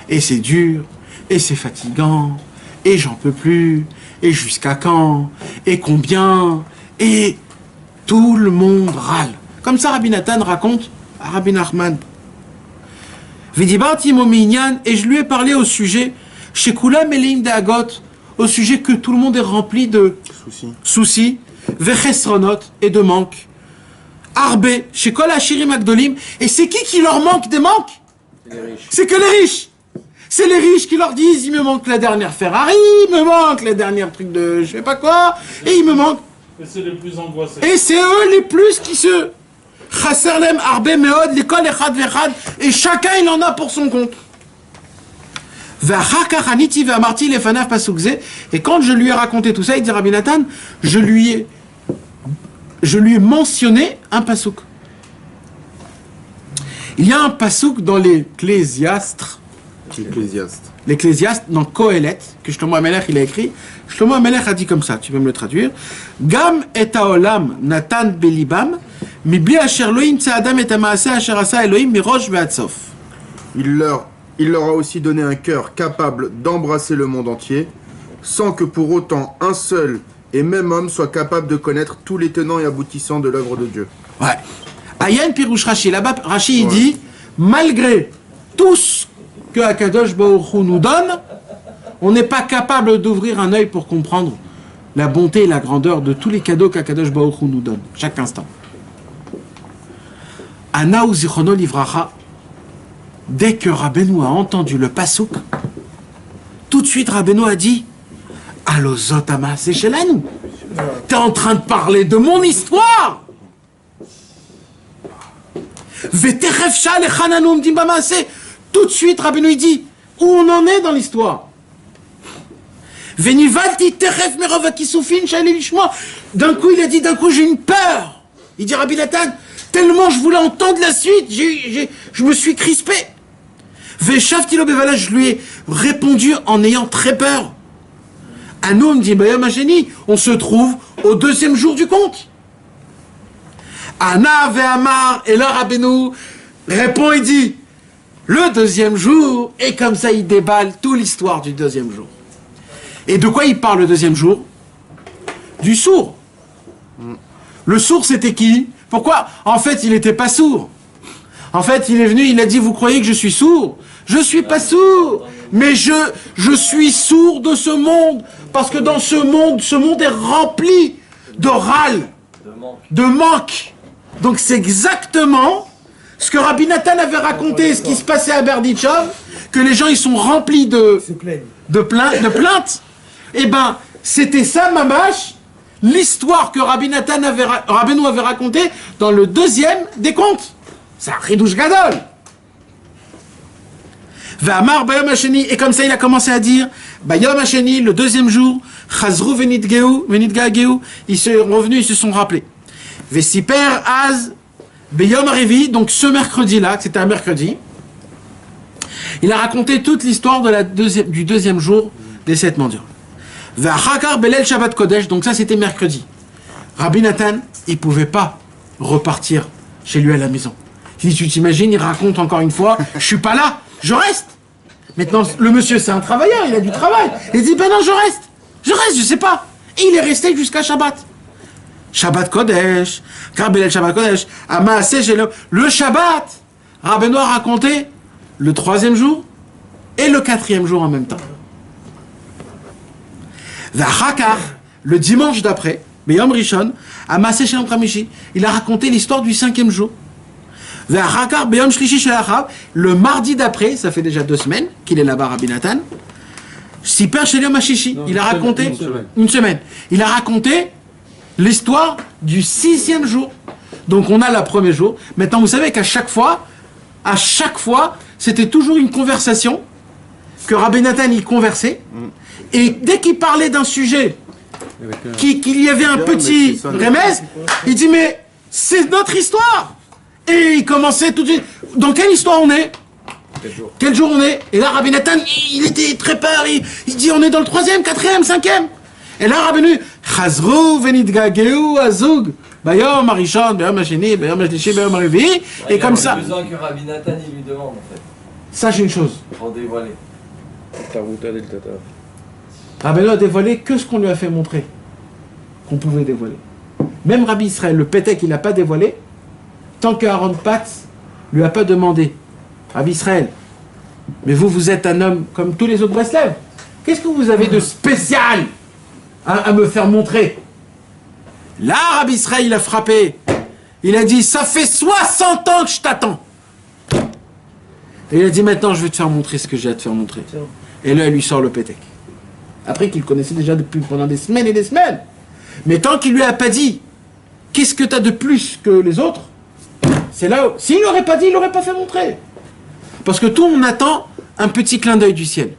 Et c'est dur, et c'est fatigant, et j'en peux plus, et jusqu'à quand, et combien, et tout le monde râle. Comme ça, Rabbi Nathan raconte à Rabbi Nachman. Vedibarti Mominyan, et je lui ai parlé au sujet, chez Kula Meleim Deagot, au sujet que tout le monde est rempli de soucis, Vechesronot, et de manques. Arbe, chez Kol Hashirim Agdolim, et c'est qui leur manque des manques? C'est que les riches. C'est les riches qui leur disent, il me manque la dernière Ferrari, il me manque la dernière truc de je sais pas quoi, et il me manque. Et c'est les plus angoissés. Et c'est eux les plus qui se Chasserlem Arbe Meod, l'école Echad Vechad, et chacun il en a pour son compte. Et quand je lui ai raconté tout ça, il dit Rabbi Nathan, je lui ai mentionné un pasouk. Il y a un pasouk dans l'Ecclésiaste, dans Kohelet, que Shlomo HaMelech il a écrit. Shlomo HaMelech a dit comme ça, tu peux me le traduire. Gam et haolam natan belibam, mibli asher lo yimtze adam et hamaaseh asher asa Elohim mirosh ve'ad sof. Il leur a aussi donné un cœur capable d'embrasser le monde entier, sans que pour autant un seul et même homme soit capable de connaître tous les tenants et aboutissants de l'œuvre de Dieu. Ouais. Ayen Pirouche Rashi, là-bas Rashi il dit, malgré tout ce que Akadosh Baruch Hu nous donne, on n'est pas capable d'ouvrir un œil pour comprendre la bonté et la grandeur de tous les cadeaux qu'Akadosh Baruch Hu nous donne, chaque instant. Ana Uzichono Livracha, dès que Rabbeinu a entendu le pasouk, tout de suite Rabbeinu a dit, Allo Zotama, c'est chez nous. T'es en train de parler de mon histoire. Tout de suite, Rabbeinu il dit où on en est dans l'histoire. D'un coup, il a dit, j'ai une peur. Il dit Rabbi Nathan, tellement je voulais entendre la suite, je me suis crispé. Je lui ai répondu en ayant très peur. Anoum dit, on se trouve au deuxième jour du conte. Ana ve'amar, et là Rabbeinu répond et dit, le deuxième jour, et comme ça il déballe toute l'histoire du deuxième jour. Et de quoi il parle le deuxième jour? Du sourd. Le sourd c'était qui? Pourquoi? En fait il n'était pas sourd. En fait il est venu, il a dit, vous croyez que je suis sourd? Je suis pas sourd, mais je suis sourd de ce monde, parce que dans ce monde est rempli de râles, de manque. Donc c'est exactement ce que Rabbi Nathan avait raconté, ce qui se passait à Berditchov, que les gens ils sont remplis Se plaignent. de plaintes. Eh ben, c'était ça, mamash, l'histoire que Rabbeinu avait racontée dans le deuxième des contes. C'est un Ridouche Gadol. V'amar bayom hasheni, et comme ça il a commencé à dire, bayom hasheni, le deuxième jour, chazru venitgageu, ils sont revenus, ils se sont rappelés. Vesiper az bayom harevi, donc ce mercredi-là, c'était un mercredi, il a raconté toute l'histoire du deuxième jour des 7 mendiants. V'achakar belel Shabbat Kodesh, donc ça c'était mercredi. Rabbi Nathan, il pouvait pas repartir chez lui à la maison. Si tu t'imagines, il raconte encore une fois, je suis pas là, je reste. Maintenant, le monsieur, c'est un travailleur, il a du travail. Il dit, ben non, je reste, je sais pas. Et il est resté jusqu'à Shabbat. Shabbat Kodesh, Karbelel Shabbat Kodesh, Amaaseh Shelom. Le Shabbat, Rabbeinu a raconté le 3e jour et le 4e jour en même temps. V'achakar, le dimanche d'après, Beyom Rishon, Amaaseh Shelom Chamishi, il a raconté l'histoire du 5e jour. V'achakar Beyom Shlishi Shel Achav, le mardi d'après, ça fait déjà 2 semaines qu'il est là-bas, Rabbi Nathan. Siper Shel Yom HaShishi, il a raconté une semaine. Il a raconté l'histoire du 6e jour. Donc on a le 1er jour. Maintenant vous savez qu'à chaque fois, c'était toujours une conversation que Rabbi Nathan il conversait. Et dès qu'il parlait d'un sujet, qu'il y avait un petit remède, il dit mais c'est notre histoire. Et il commençait tout de suite. Dans quelle histoire on est? Quel jour on est? Et là, Rabbi Nathan, il était très peur. Il dit on est dans le 3e, 4e, 5e. Et là, Rabbeinu, Chazru venitgageu azug, bayom harishon, bayom hasheni, bayom hashlishi, bayom harevi. Et comme ça. Il a besoin que Rabbi Nathan il lui demande en fait. Sache une chose. Pour dévoiler. Rabbeinu a dévoilé que ce qu'on lui a fait montrer, qu'on pouvait dévoiler. Même Rabbi Israël, le Pétek, il n'a pas dévoilé. Tant que Aaron Patz lui a pas demandé, Rabbi Israël, mais vous êtes un homme comme tous les autres Breslev. Qu'est-ce que vous avez de spécial à me faire montrer? Là, Rabbi Israël, il a frappé. Il a dit, ça fait 60 ans que je t'attends. Et il a dit, maintenant, je vais te faire montrer ce que j'ai à te faire montrer. Et là, il lui sort le Pétek. Après qu'il connaissait déjà depuis pendant des semaines et des semaines. Mais tant qu'il lui a pas dit, qu'est-ce que tu as de plus que les autres? C'est là où, s'il n'aurait pas dit, il n'aurait pas fait montrer. Parce que tout, on attend un petit clin d'œil du ciel.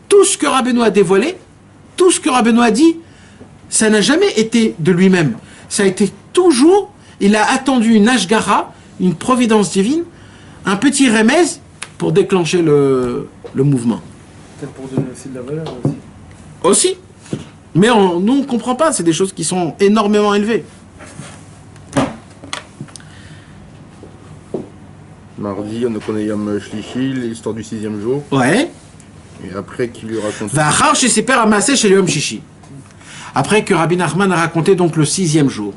Tout ce que Rabbeinu a dévoilé, tout ce que Rabbeinu a dit, ça n'a jamais été de lui-même. Ça a été toujours, il a attendu une ashgara, une providence divine, un petit remède pour déclencher le mouvement. Peut-être pour donner aussi de la valeur aussi. Aussi. Mais nous, on ne comprend pas, c'est des choses qui sont énormément élevées. Mardi, on connaît Yom Shlishi, l'histoire du 6e jour. Ouais. Et après, qui lui raconte. V'achar sheseper amaaseh shel Yom Shishi. Après que Rabbi Nachman a raconté donc le 6e jour.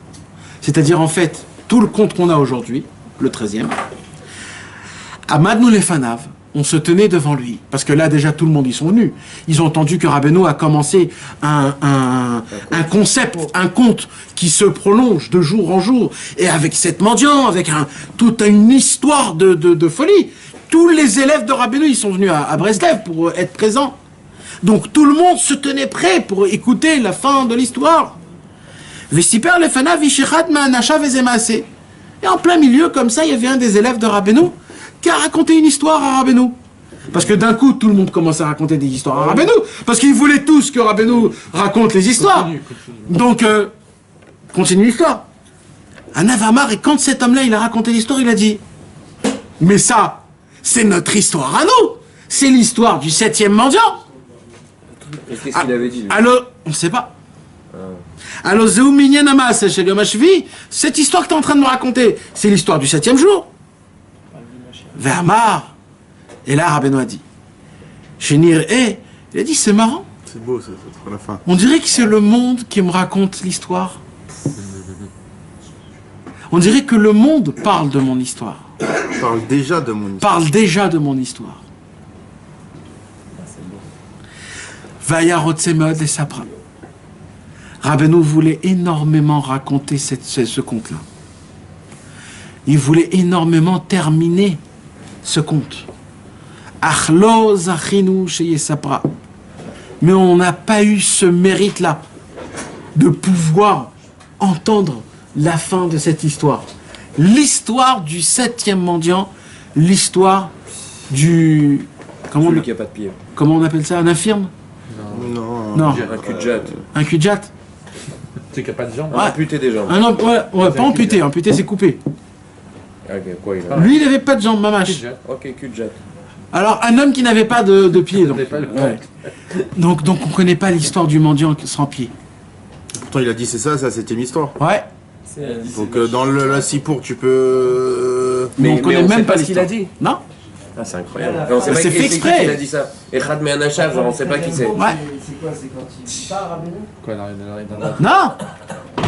C'est-à-dire en fait, tout le conte qu'on a aujourd'hui, le 13e. Amadnu lefanav, on se tenait devant lui. Parce que là, déjà, tout le monde y sont venus. Ils ont entendu que Rabbeinu a commencé un concept, un conte qui se prolonge de jour en jour. Et avec 7 mendiants, avec toute une histoire de folie. Tous les élèves de Rabbeinu, ils sont venus à Breslev pour être présents. Donc tout le monde se tenait prêt pour écouter la fin de l'histoire. Vesiper lefanav ishechat ma'anashav vezemaaseh. Et en plein milieu, comme ça, il y avait un des élèves de Rabbeinu qui a raconté une histoire à Rabbeinu. Parce que d'un coup, tout le monde commence à raconter des histoires à Rabbeinu. Parce qu'ils voulaient tous que Rabbeinu raconte les histoires. Donc, continue l'histoire. Anavamar, et quand cet homme-là, il a raconté l'histoire, il a dit, mais ça, c'est notre histoire à nous. C'est l'histoire du 7e mendiant. Et qu'est-ce qu'il avait dit lui? Alors, on ne sait pas. Alors, Zeu Minyan Amaaseh Shel Yom HaShvi, cette histoire que tu es en train de me raconter, c'est l'histoire du 7e jour. Vermar. Et là, Rabbeinu a dit, Shenir il a dit, c'est marrant. C'est beau, ça, c'est la fin. On dirait que c'est le monde qui me raconte l'histoire. On dirait que le monde parle de mon histoire. Parle déjà de mon histoire. Parle déjà de mon histoire. Vaya Rotsemod et Sapra. Rabbeinu voulait énormément raconter ce conte-là. Il voulait énormément terminer ce conte. Achlo zachinu sheye sapra. Mais on n'a pas eu ce mérite-là de pouvoir entendre la fin de cette histoire. L'histoire du 7e mendiant, l'histoire du... Celui qui a pas de pied. Comment on appelle ça? Un infirme? Non. Un cul-de-jatte. Un cul-de-jatte? C'est qu'il n'y a pas de jambes. Ouais. Amputé des jambes. Un homme, ouais, pas amputé. Amputé, c'est coupé. Ok, quoi il a? Lui, il n'avait pas de jambes, mamache. Ok, cul-de-jatte. Alors, un homme qui n'avait pas de pied. Donc, Pas le- ouais. donc on ne connaît pas l'histoire du mendiant sans pied. Pourtant, il a dit c'est ça, c'était une histoire. Ouais. Donc, dans la Sipour, tu peux. Mais on connaît sait même pas ce qu'il a l'histoire. dit. Non. Ah, c'est incroyable. Et on sait pas C'est qui fait c'est exprès. qui a dit ça. Et Khad Me'anachav, genre on sait pas qui c'est. Ouais. C'est quoi? C'est quand il part à Bénin? Quoi, dans Non.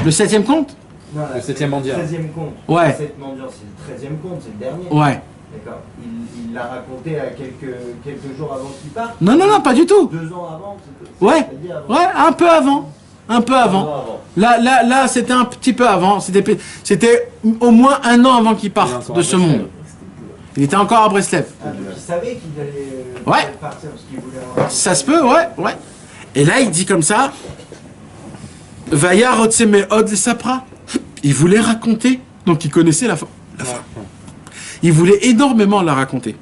Le 7e compte? Non, le 7e mondial. 13e compte. Ouais. Cette mendiant, c'est le 13e compte, c'est le dernier. Ouais. D'accord. Il l'a raconté à quelques jours avant qu'il parte. Non, pas du tout. 2 ans avant. c'est- Ouais. c'est-à-dire avant. Ouais, un peu avant. Un peu avant. Là, c'était un petit peu avant. C'était au moins 1 an avant qu'il parte de ce monde. Il était encore à Breslev. Ah, donc il savait qu'il allait Ouais. partir parce qu'il voulait... Ça se peut, ouais. Et là, il dit comme ça, Vaya rotseme od sapra. Il voulait raconter, donc il connaissait la fin. Il voulait énormément la raconter.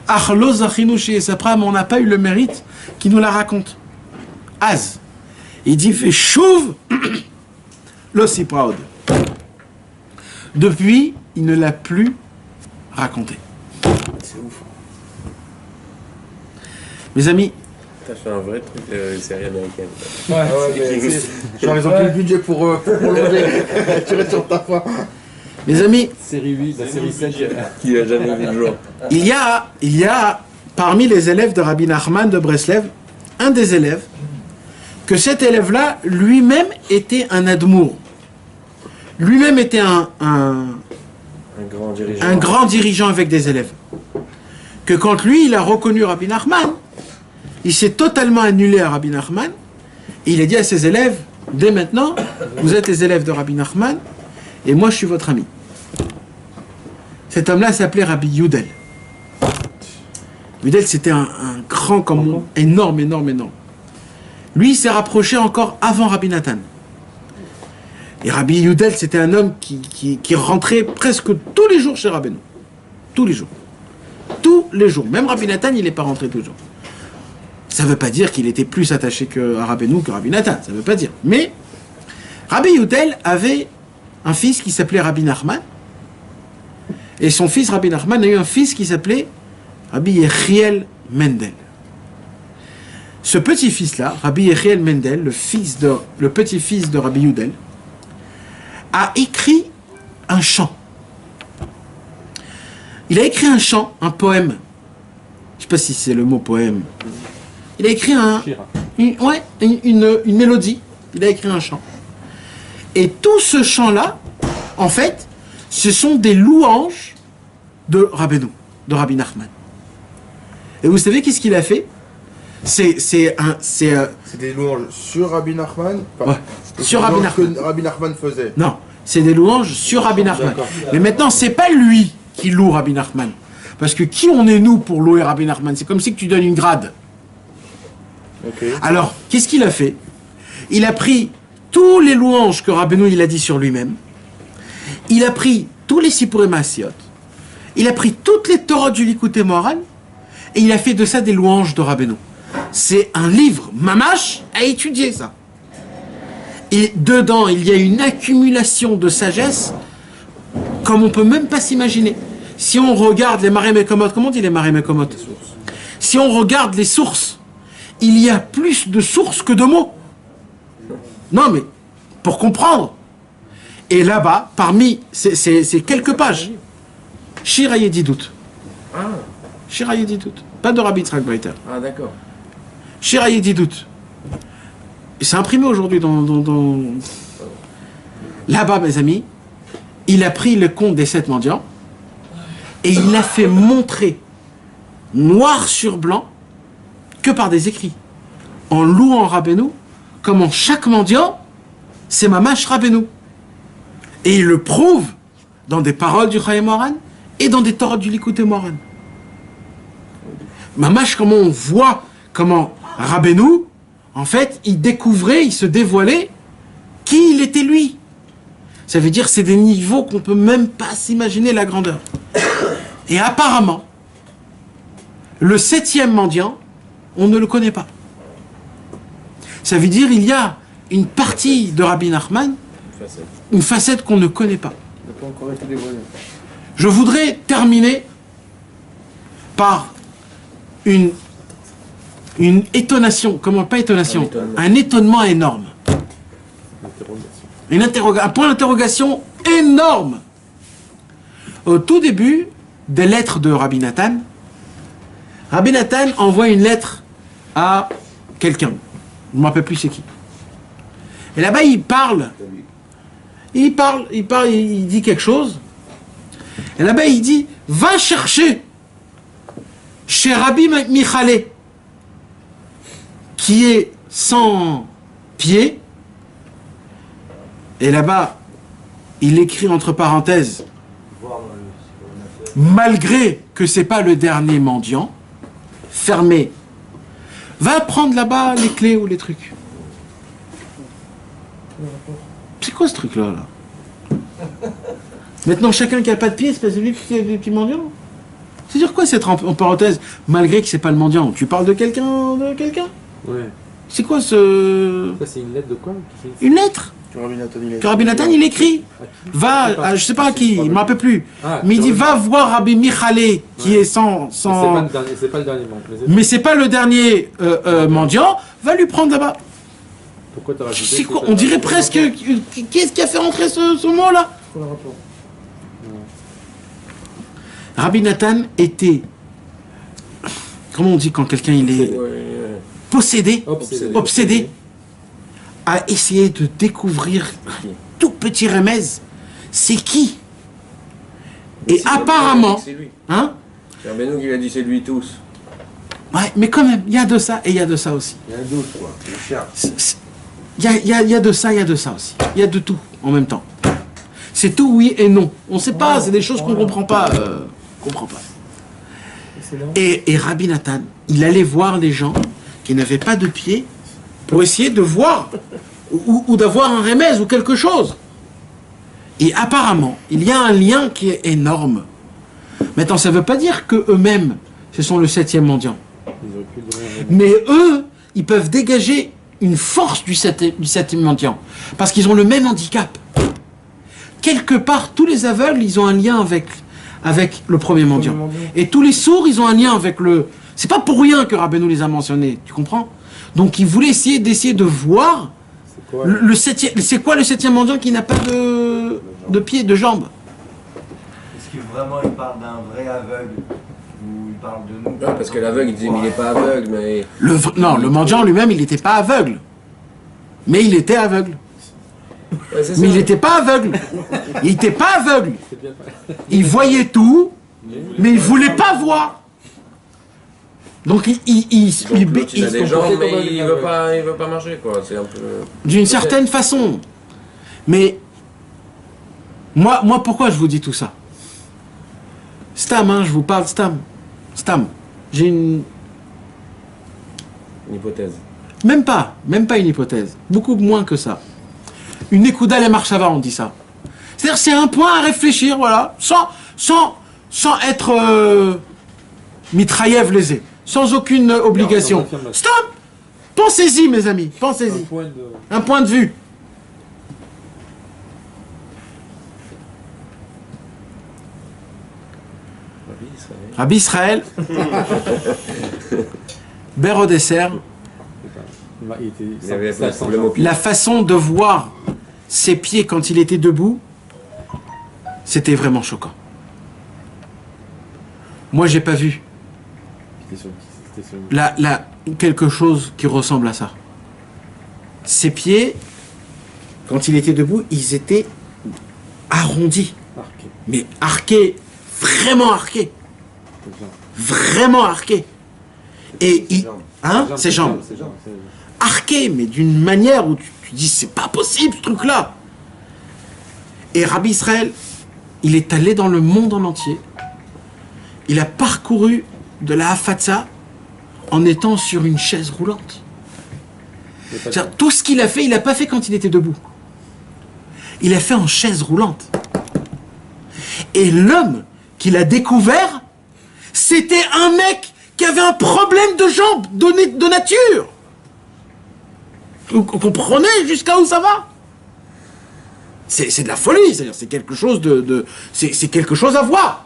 Achlo zachinu sheye sapra, mais on n'a pas eu le mérite qui nous la raconte. Az. Il dit, fait chouve lo sipraod. Depuis, il ne l'a plus raconté. C'est ouf. Mes amis, T'as fait un vrai truc série américaine. Genre, ils ont plus le budget pour prolonger. Tu restes sur ta foi. mes amis, Série 8, la série 7. Qui a jamais vu le jour. il y a parmi les élèves de Rabbi Nachman de Breslev, un des élèves, que cet élève-là, lui-même était un admour. Lui-même était un grand dirigeant avec des élèves. Que quand lui, il a reconnu Rabbi Nachman, il s'est totalement annulé à Rabbi Nachman, et il a dit à ses élèves, dès maintenant, vous êtes les élèves de Rabbi Nachman, et moi je suis votre ami. Cet homme-là s'appelait Rabbi Yudel. Yudel, c'était un grand, énorme. Lui, il s'est rapproché encore avant Rabbi Nathan. Et Rabbi Yudel, c'était un homme qui rentrait presque tous les jours chez Rabbeinu. Tous les jours. Même Rabbi Nathan, il n'est pas rentré toujours. Ça ne veut pas dire qu'il était plus attaché à Rabbeinu que Rabbi Nathan. Ça ne veut pas dire. Mais Rabbi Yudel avait un fils qui s'appelait Rabbi Nachman. Et son fils, Rabbi Nachman, a eu un fils qui s'appelait Rabbi Yechiel Mendel. Ce petit-fils-là, Rabbi Yechiel Mendel, le petit-fils de Rabbi Yudel, a écrit un chant. Il a écrit un chant, un poème. Je ne sais pas si c'est le mot poème. Il a écrit une mélodie. Il a écrit un chant. Et tout ce chant-là, en fait, ce sont des louanges de Rabbeinu, de Rabbi Nachman. Et vous savez qu'est-ce qu'il a fait? C'est des louanges sur Rabbi Nachman. Ouais, sur Rabbi Nachman. Que Rabbi Nachman faisait. Non, c'est des louanges sur Rabbi Nachman. Mais maintenant, c'est pas lui qui loue Rabbi Nachman. Parce que qui on est nous pour louer Rabbi Nachman? C'est comme si tu donnes une grade. Okay. Alors, qu'est-ce qu'il a fait? Il a pris tous les louanges que Rabbeinu il a dit sur lui-même. Il a pris tous les Sipurim Maasiot. Il a pris toutes les Torahs du Likutei Moharan. Et il a fait de ça des louanges de Rabbeinu. C'est un livre, mamash, à étudier ça. Et dedans, il y a une accumulation de sagesse comme on peut même pas s'imaginer. Si on regarde les Maré Mekomot, comment on dit les Maré Mekomot? Si on regarde les sources, il y a plus de sources que de mots. Non mais, pour comprendre. Et là-bas, parmi ces quelques pages, Shir HaYedidut. Shir HaYedidut. Pas de Rabbi Yitzhak Breiter. Ah, d'accord. Shir HaYedidut. Et c'est imprimé aujourd'hui dans... Là-bas, mes amis, il a pris le compte des 7 mendiants et il l'a fait montrer noir sur blanc que par des écrits. En louant Rabbeinu, comment chaque mendiant, c'est mamash Rabbeinu. Et il le prouve dans des paroles du Chayei Moharan et dans des Torahs du Likutei Moharan. Mamash, comment on voit comment Rabbeinu, en fait, il découvrait, il se dévoilait qui il était lui. Ça veut dire c'est des niveaux qu'on peut même pas s'imaginer la grandeur. Et apparemment, le 7e mendiant, on ne le connaît pas. Ça veut dire il y a une partie de Rabbi Nachman, une facette qu'on ne connaît pas. Il n'a pas encore été dévoilé. Je voudrais terminer par une étonnation, comment pas étonnation, un étonnement énorme. Un point d'interrogation énorme. Au tout début des lettres de Rabbi Nathan envoie une lettre à quelqu'un. Je ne me rappelle plus c'est qui. Et là-bas, il dit quelque chose. Et là-bas, il dit, va chercher chez Rabbi Michale, qui est sans pied. Et là-bas, il écrit entre parenthèses, malgré que c'est pas le dernier mendiant, fermé. Va prendre là-bas les clés ou les trucs. C'est quoi ce truc-là là? Maintenant, chacun qui n'a pas de pied, c'est pas celui qui est le petit mendiant. C'est-à-dire quoi cette en parenthèse, malgré que c'est pas le mendiant? Tu parles de quelqu'un? Ouais. C'est quoi ce... Ça, c'est une lettre de quoi? Une lettre Que que Rabbi Nathan il écrit. Va, je sais pas à qui, il ne m'en peut plus. Mais il dit, va voir Rabbi Michale, qui est sans... C'est pas le dernier membre. Mais c'est pas le dernier mendiant, va lui prendre là-bas. Pourquoi t'as rajouté? C'est quoi? On dirait presque... Qu'est-ce qui a fait rentrer ce mot-là? Quoi le rapport? Rabbi Nathan était... Comment on dit quand quelqu'un il est possédé, obsédé, à essayer de découvrir tout petit remez, c'est qui? Et apparemment... C'est lui. Hein? C'est Rabbeinu qui l'a dit, c'est lui tous. Ouais, mais quand même, il y a de ça et il y a de ça aussi. Il y a un doute, quoi. C'est cher. Il y a de ça, il y a de ça aussi. Il y a de tout en même temps. C'est tout oui et non. On ne sait pas, c'est des choses qu'on ne comprend pas. Et Rabbi Nathan, il allait voir les gens qui n'avaient pas de pied pour essayer de voir ou d'avoir un remède ou quelque chose. Et apparemment, il y a un lien qui est énorme. Maintenant, ça ne veut pas dire qu'eux-mêmes, ce sont le 7e mendiant. Mais eux, ils peuvent dégager une force du 7e mendiant. Parce qu'ils ont le même handicap. Quelque part, tous les aveugles, ils ont un lien avec le premier mendiant. Et tous les sourds, ils ont un lien avec le... C'est pas pour rien que Rabbeinu les a mentionnés, tu comprends? Donc, ils voulaient essayer de voir le 7e... C'est quoi le 7e mendiant qui n'a pas de pied, de jambes? Est-ce que vraiment il parle d'un vrai aveugle? Ou il parle de nous? Non, parce que l'aveugle, il disait, mais il n'est pas aveugle, mais... Non, le mendiant lui-même, il n'était pas aveugle. Mais il était aveugle. Ouais, c'est ça. Mais il n'était pas aveugle. Il n'était pas aveugle. Il voyait tout, mais il ne voulait pas voir. Donc Donc, l'autre, il a des jambes, mais il veut pas marcher, quoi. C'est un peu... d'une certaine façon. Mais moi, pourquoi je vous dis tout ça? Stam, hein, je vous parle Stam. J'ai Une hypothèse. même pas une hypothèse. Beaucoup moins que ça. Une écouda les marchava, on dit ça. C'est-à-dire c'est un point à réfléchir, voilà, sans être mitraillev lésé, sans aucune obligation. Stop! Pensez-y, mes amis, pensez-y. Un point de vue. Rabbi Israël, Ber au dessert, Il avait pas de problème au pied. la façon de voir ses pieds quand il était debout, c'était vraiment choquant. Moi, j'ai pas vu quelque chose qui ressemble à ça. Ses pieds, quand il était debout, ils étaient arrondis. Mais arqués, vraiment arqués. Vraiment arqués. Et ses jambes. Arqués, mais d'une manière où tu dis, c'est pas possible ce truc-là. Et Rabbi Israël, il est allé dans le monde en entier. Il a parcouru de la Hafatsa en étant sur une chaise roulante. C'est-à-dire, tout ce qu'il a fait, il n'a pas fait quand il était debout. Il a fait en chaise roulante. Et l'homme qu'il a découvert, c'était un mec qui avait un problème de jambes, de nature. Vous comprenez jusqu'à où ça va? C'est de la folie, c'est-à-dire c'est quelque chose c'est quelque chose à voir.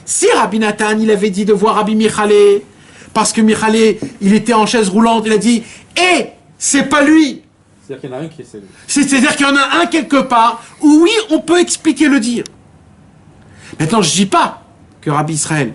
Si Rabbi Nathan, il avait dit de voir Rabbi Michalé, parce que Michalé, il était en chaise roulante, il a dit « Eh, c'est pas lui !» C'est-à-dire qu'il y en a un qui est celle. C'est-à-dire qu'il y en a un quelque part où oui, on peut expliquer le dire. Maintenant, je dis pas que Rabbi Israël,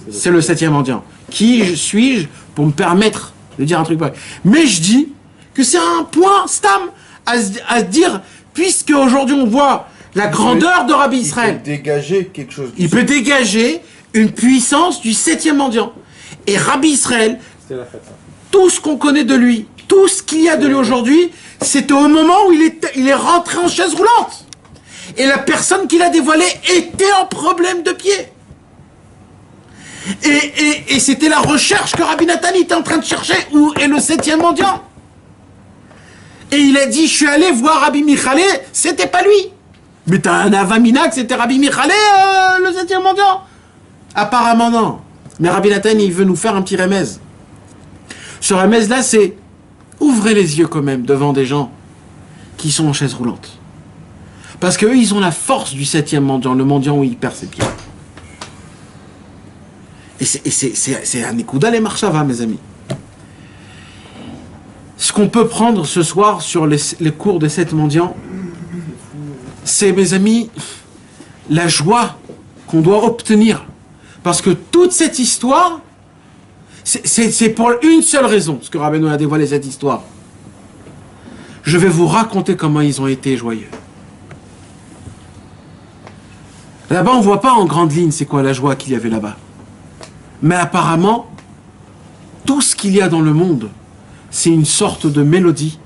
c'est le 7e mendiant. Qui suis-je pour me permettre de dire un truc pareil? Mais je dis que c'est un point stam à dire, puisque aujourd'hui on voit la grandeur de Rabbi Israël. Il peut dégager quelque chose. Il peut dégager une puissance du 7e mendiant. Et Rabbi Israël, C'était la fête. tout ce qu'on connaît de lui, tout ce qu'il y a de lui aujourd'hui, c'était au moment où il est rentré en chaise roulante. Et la personne qui l'a dévoilé était en problème de pied. Et c'était la recherche que Rabbi Nathan était en train de chercher. Où est le 7e mendiant? Et il a dit, je suis allé voir Rabbi Michalé, c'était pas lui. Mais t'as un avamina que c'était Rabbi Michalé, le 7e mendiant? Apparemment non. Mais Rabbi Nathan, il veut nous faire un petit remez. Ce remez là, c'est ouvrez les yeux quand même devant des gens qui sont en chaise roulante. Parce qu'eux, ils ont la force du 7e mendiant, le mendiant où il perd ses pieds. Et c'est un écoudal et marchava, mes amis. Ce qu'on peut prendre ce soir sur les cours des 7 mendiants, c'est, mes amis, la joie qu'on doit obtenir. Parce que toute cette histoire, c'est pour une seule raison, ce que Rabbeinu a dévoilé cette histoire. Je vais vous raconter comment ils ont été joyeux. Là-bas, on ne voit pas en grande ligne c'est quoi la joie qu'il y avait là-bas. Mais apparemment, tout ce qu'il y a dans le monde, c'est une sorte de mélodie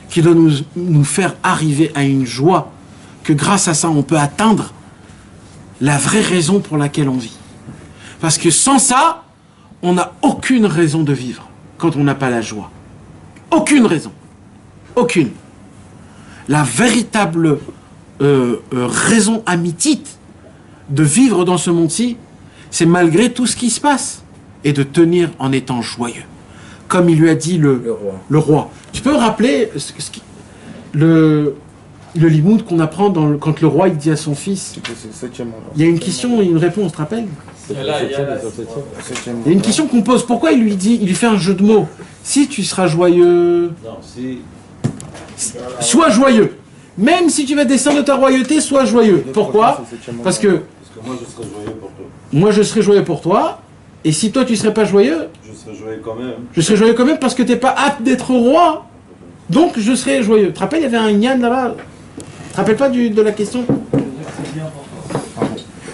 qui doit nous faire arriver à une joie que grâce à ça, on peut atteindre la vraie raison pour laquelle on vit. Parce que sans ça, on n'a aucune raison de vivre quand on n'a pas la joie. Aucune raison. Aucune. La véritable raison amitite de vivre dans ce monde-ci, c'est malgré tout ce qui se passe et de tenir en étant joyeux. Comme il lui a dit le roi. Tu peux me rappeler le limoud qu'on apprend quand le roi il dit à son fils. Il y a une question et une réponse, tu te rappelles? Il y a une question qu'on pose. Pourquoi il lui fait un jeu de mots? Si tu seras joyeux. Non, si. Sois joyeux. Même si tu vas descendre de ta royauté, sois joyeux. Pourquoi? Parce que moi je serai joyeux pour toi. moi je serai joyeux pour toi. Et si toi tu serais pas joyeux, Je serai joyeux quand même. je serai joyeux quand même parce que t'es pas apte d'être roi. Donc je serai joyeux. Tu te rappelles, il y avait un Yann là-bas. Tu te rappelles pas de la question?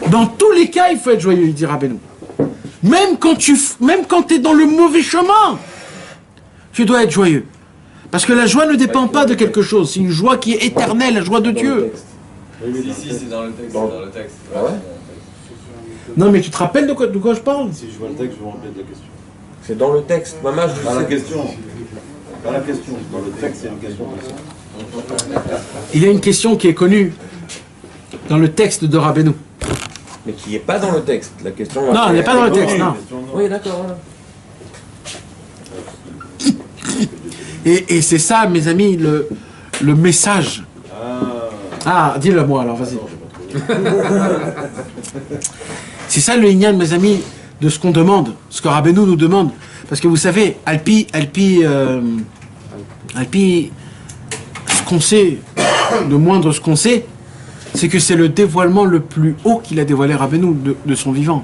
Dans tous les cas, il faut être joyeux, il dit Rabbeinu. Même quand tu es dans le mauvais chemin, tu dois être joyeux. Parce que la joie ne dépend pas de quelque chose. C'est une joie qui est éternelle, la joie de Dieu. Si, c'est dans le texte. C'est dans le texte. Ah ouais? Non, mais tu te rappelles de quoi je parle? Si je vois le texte, je vous rappelle de la question. C'est dans le texte. Maman, je Pas la sais. question. Pas la question. Dans le texte, c'est une question. Il y a une question qui est connue dans le texte de Rabbeinu. Mais qui n'est pas dans le texte. La question. Non, elle n'est pas dans le texte, non. Oui, d'accord. Voilà. Et c'est ça, mes amis, le message. Ah, dis-le moi alors, vas-y. C'est ça le ignan, mes amis, de ce qu'on demande, ce que Rabbeinu nous demande. Parce que vous savez, Alpi, ce qu'on sait, le moindre ce qu'on sait, c'est que c'est le dévoilement le plus haut qu'il a dévoilé Rabbeinu de son vivant.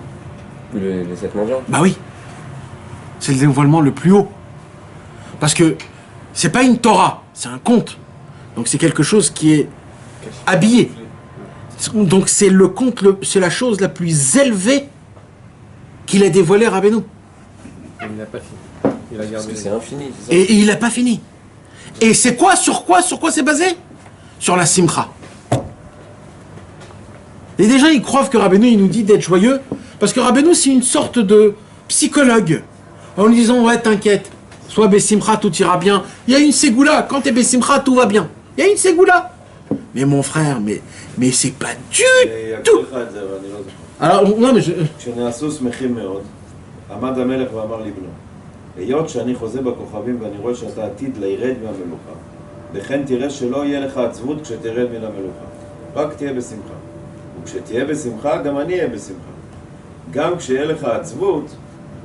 Les 7 mendiants. Bah oui, c'est le dévoilement le plus haut. Parce que c'est pas une Torah, c'est un conte. Donc c'est quelque chose qui est habillé. Donc c'est le conte, c'est la chose la plus élevée qu'il a dévoilé Rabbeinu. Il n'a pas fini. Il a Parce gardé. Ah, que c'est infini, c'est ça? Et il n'a pas fini. Et c'est quoi? Sur quoi c'est basé? Sur la simcha. Et déjà, ils croient que Rabbeinu, il nous dit d'être joyeux, parce que Rabbeinu, c'est une sorte de psychologue. en lui disant ouais t'inquiète, sois Bessimcha, tout ira bien. Il y a une ségoula, quand t'es Bessimcha, tout va bien. Il y a une ségoula. Mais mon frère, mais c'est pas du tout. Alors non mais je... כשנעשו שמחים מאוד, עמד המלך ואמר לבנו, היות שאני חוזה בכוכבים ואני רואה שאתה עתיד לירד מהמלוכה, לכן תראה שלא יהיה לך עצבות כשתרד מן המלוכה, רק תהיה בשמחה. וכשתהיה בשמחה, גם אני אהיה בשמחה. גם כשיהיה לך עצבות,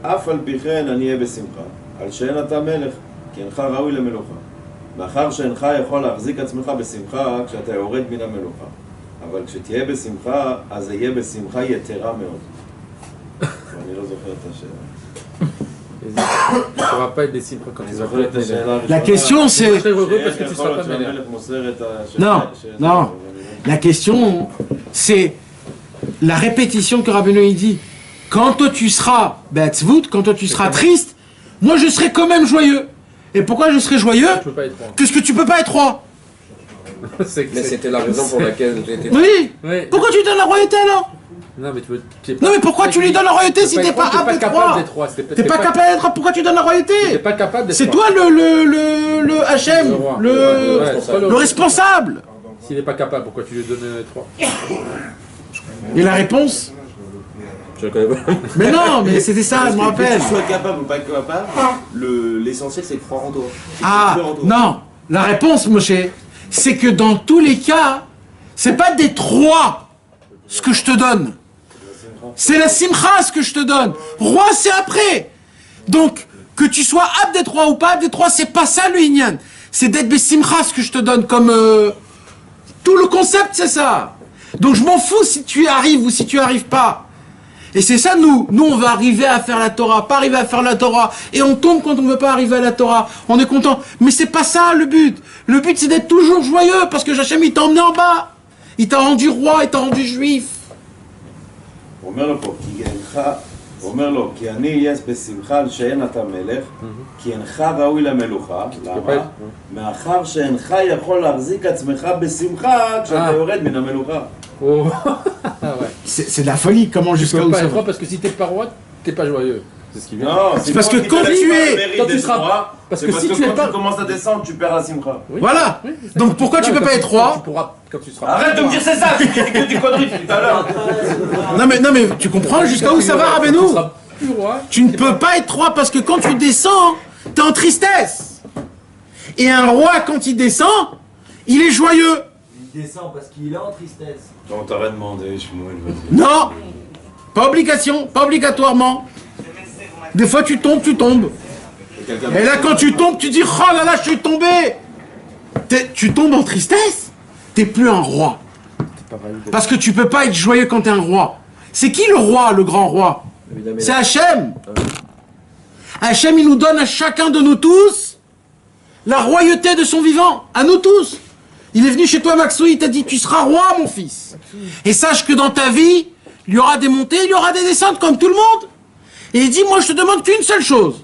אף על פי כן אני אהיה בשמחה, על שאין אתה מלך, כי אינך ראוי למלוכה. מאחר שאינך יכול להחזיק עצמך בשמחה כשאתה יורד מן המלוכה. אבל כשתהיה בשמחה, אז זה יהיה בשמחה יתרה מאוד. אני לא זוכר את השאלה. Tu ne pourras pas être des cibles quand אני tu vas זוכר את השאלה La question c'est... très heureux parce que tu יכול seras להיות pas mêlé. שהמלך מוסר את ה... Non, non. La question c'est la répétition que Rabbeinu il dit. Quand toi tu seras Be'atzvut, quand toi tu seras triste, moi je serai quand même joyeux. Et pourquoi je serai joyeux? Tu peux pas être roi. Puisque tu peux pas être roi. Mais c'était la raison pour laquelle j'étais... Oui. Oui. Pourquoi tu donnes la royauté alors? Non, mais tu es Non mais pourquoi tu lui donnes la royauté si t'es pas apte d'être capable roi? d'être roi. T'es pas capable d'être roi, pourquoi tu donnes la T'es royauté? pas capable d'être C'est roi. toi le HM, roi. le c'est pas le responsable. S'il n'est pas capable, pourquoi tu lui donnes 3? Et la réponse? Je connais pas. Mais non, mais c'était ça, je me rappelle. Que tu sois capable ou pas capable, l'essentiel c'est de croire en toi. Ah, Croire en toi. non. La réponse, Moshe, c'est que dans tous les cas, c'est pas des trois ce que je te donne. C'est la simcha ce que je te donne. Roi, c'est après. Donc, que tu sois apte d'être roi ou pas apte d'être roi, c'est pas ça le inyan. C'est d'être besimcha ce que je te donne comme... Tout le concept, c'est ça. Donc, je m'en fous si tu y arrives ou si tu y arrives pas. Et c'est ça, nous, on va arriver à faire la Torah, pas arriver à faire la Torah, et on tombe quand on ne veut pas arriver à la Torah, on est content. Mais c'est pas ça le but. Le but c'est d'être toujours joyeux, parce que Hachem il t'a emmené en bas. Il t'a rendu roi, il t'a rendu juif. הוא אומר לו פה, הוא אומר לו, כי אני אהיה בשמחה על שאין אתה מלך, כי אינך ראוי למלוכה, למה? מאחר שאינך יכול להחזיק עצמך בשמחה כשאתה יורד מן המלוכה. Oh. Ah ouais. C'est de la folie, comment Tu jusqu'à peux où pas ça être roi va. parce que si t'es pas roi, t'es pas joyeux. C'est ce qui vient. Non, C'est parce que quand tu es... Quand tu seras... Parce que si tu es quand pas... tu commences à descendre, tu perds la simcha. Oui. Voilà. Oui, c'est ça. Donc pourquoi tu peux pas être roi? Tu pourras... Quand tu seras... Arrête de me dire c'est ça, c'est que des conneries tout à l'heure. Non mais tu comprends jusqu'à où ça va, Quand tu Rabbeinu? seras plus roi... Tu ne peux pas être roi parce que quand tu descends, t'es en tristesse. Et un roi, quand il descend, il est joyeux. Il descend parce qu'il est en tristesse. On t'aurait demandé, Shmuel. Non, pas obligation, pas obligatoirement. Des fois tu tombes. Et là quand tu tombes, tu dis oh là là, je suis tombé. Tu tombes en tristesse. T'es plus un roi. Parce que tu peux pas être joyeux quand t'es un roi. C'est qui le roi, le grand roi? C'est Hachem. Hachem, il nous donne à chacun de nous tous la royauté de son vivant, à nous tous. Il est venu chez toi, Maxou, il t'a dit, tu seras roi, mon fils. Et sache que dans ta vie, il y aura des montées, il y aura des descentes, comme tout le monde. Et il dit, moi, je te demande qu'une seule chose.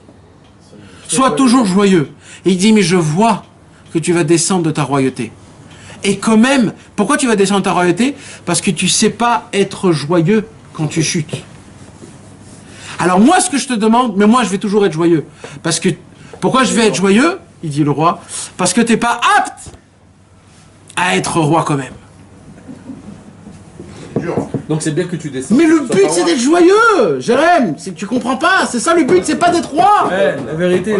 Sois toujours joyeux. Et il dit, mais je vois que tu vas descendre de ta royauté. Et quand même, pourquoi tu vas descendre de ta royauté? Parce que tu sais pas être joyeux quand tu chutes. Alors moi, ce que je te demande, mais moi, je vais toujours être joyeux. Parce que, pourquoi je vais être joyeux? Il dit le roi. Parce que t'es pas apte à être roi quand même. Donc c'est bien que tu descends. Mais le but c'est d'être joyeux, Jérém, c'est que tu comprends pas, c'est ça le but, c'est pas d'être roi. Ouais, la vérité,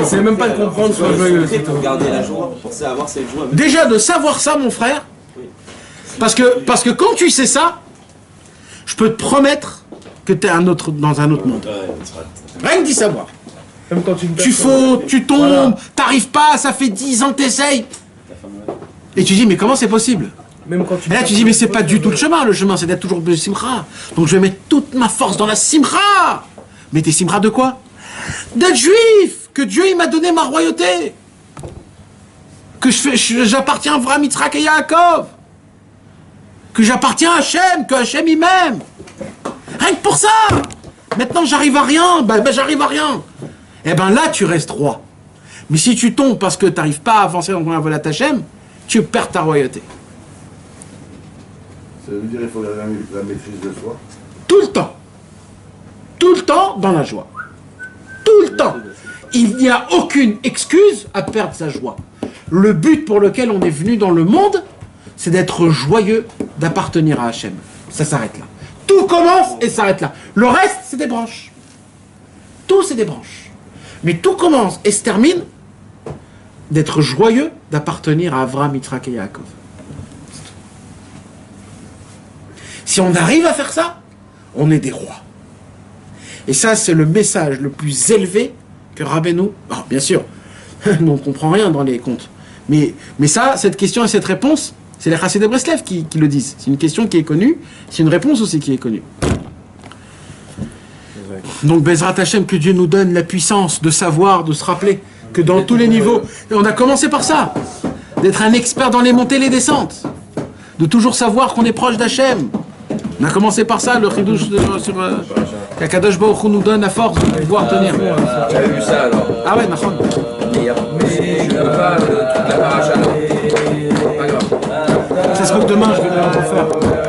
c'est même pas de comprendre sois joyeux. C'est pour garder la joie, pour avoir cette joie. Déjà de savoir ça mon frère, parce que quand tu sais ça, je peux te promettre que t'es dans un autre monde. Rien que d'y savoir. Même quand Tu fautes, tu tombes, t'arrives pas, ça fait 10 ans que t'essayes. Et tu dis mais comment c'est possible? Même quand tu Et là tu dis mais c'est pas du tout le chemin c'est d'être toujours de simcha. Donc je vais mettre toute ma force dans la simcha. Mais t'es simcha de quoi? D'être juif, que Dieu il m'a donné ma royauté. Que j'appartiens à Avraham, Yitzhak et Yaakov. Que j'appartiens à Hachem, que Hachem il m'aime. Rien que pour ça. Maintenant j'arrive à rien, ben j'arrive à rien. Et ben là tu restes roi. Mais si tu tombes parce que t'arrives pas à avancer dans la voie d'Hachem, tu perds ta royauté. Ça veut dire qu'il faut garder la maîtrise de soi. Tout le temps. Tout le temps dans la joie. il n'y a aucune excuse à perdre sa joie. Le but pour lequel on est venu dans le monde, c'est d'être joyeux, d'appartenir à Hachem. Ça s'arrête là. Tout commence et s'arrête là. Le reste, c'est des branches. Tout, c'est des branches. Mais tout commence et se termine d'être joyeux, d'appartenir à Avraham, Yitzhak et Yaakov. Si on arrive à faire ça, on est des rois. Et ça, c'est le message le plus élevé que Rabbeinu... Oh, bien sûr, nous, on ne comprend rien dans les contes. Mais ça, cette question et cette réponse, c'est les Chassidei Breslev qui le disent. C'est une question qui est connue, c'est une réponse aussi qui est connue. Donc, Bezrat Hashem, que Dieu nous donne la puissance de savoir, de se rappeler que dans tous les niveaux, on a commencé par ça, d'être un expert dans les montées et les descentes, de toujours savoir qu'on est proche d'Hachem. On a commencé par ça, le chidouche sur qu'Akadosh Baruch Hu nous donne la force de pouvoir tenir. Tu as vu ça alors? Ah ouais, Nachon. Mais je ne veux pas le truc de la paracha, non. Pas grave. Ça se peut que demain je vais le refaire.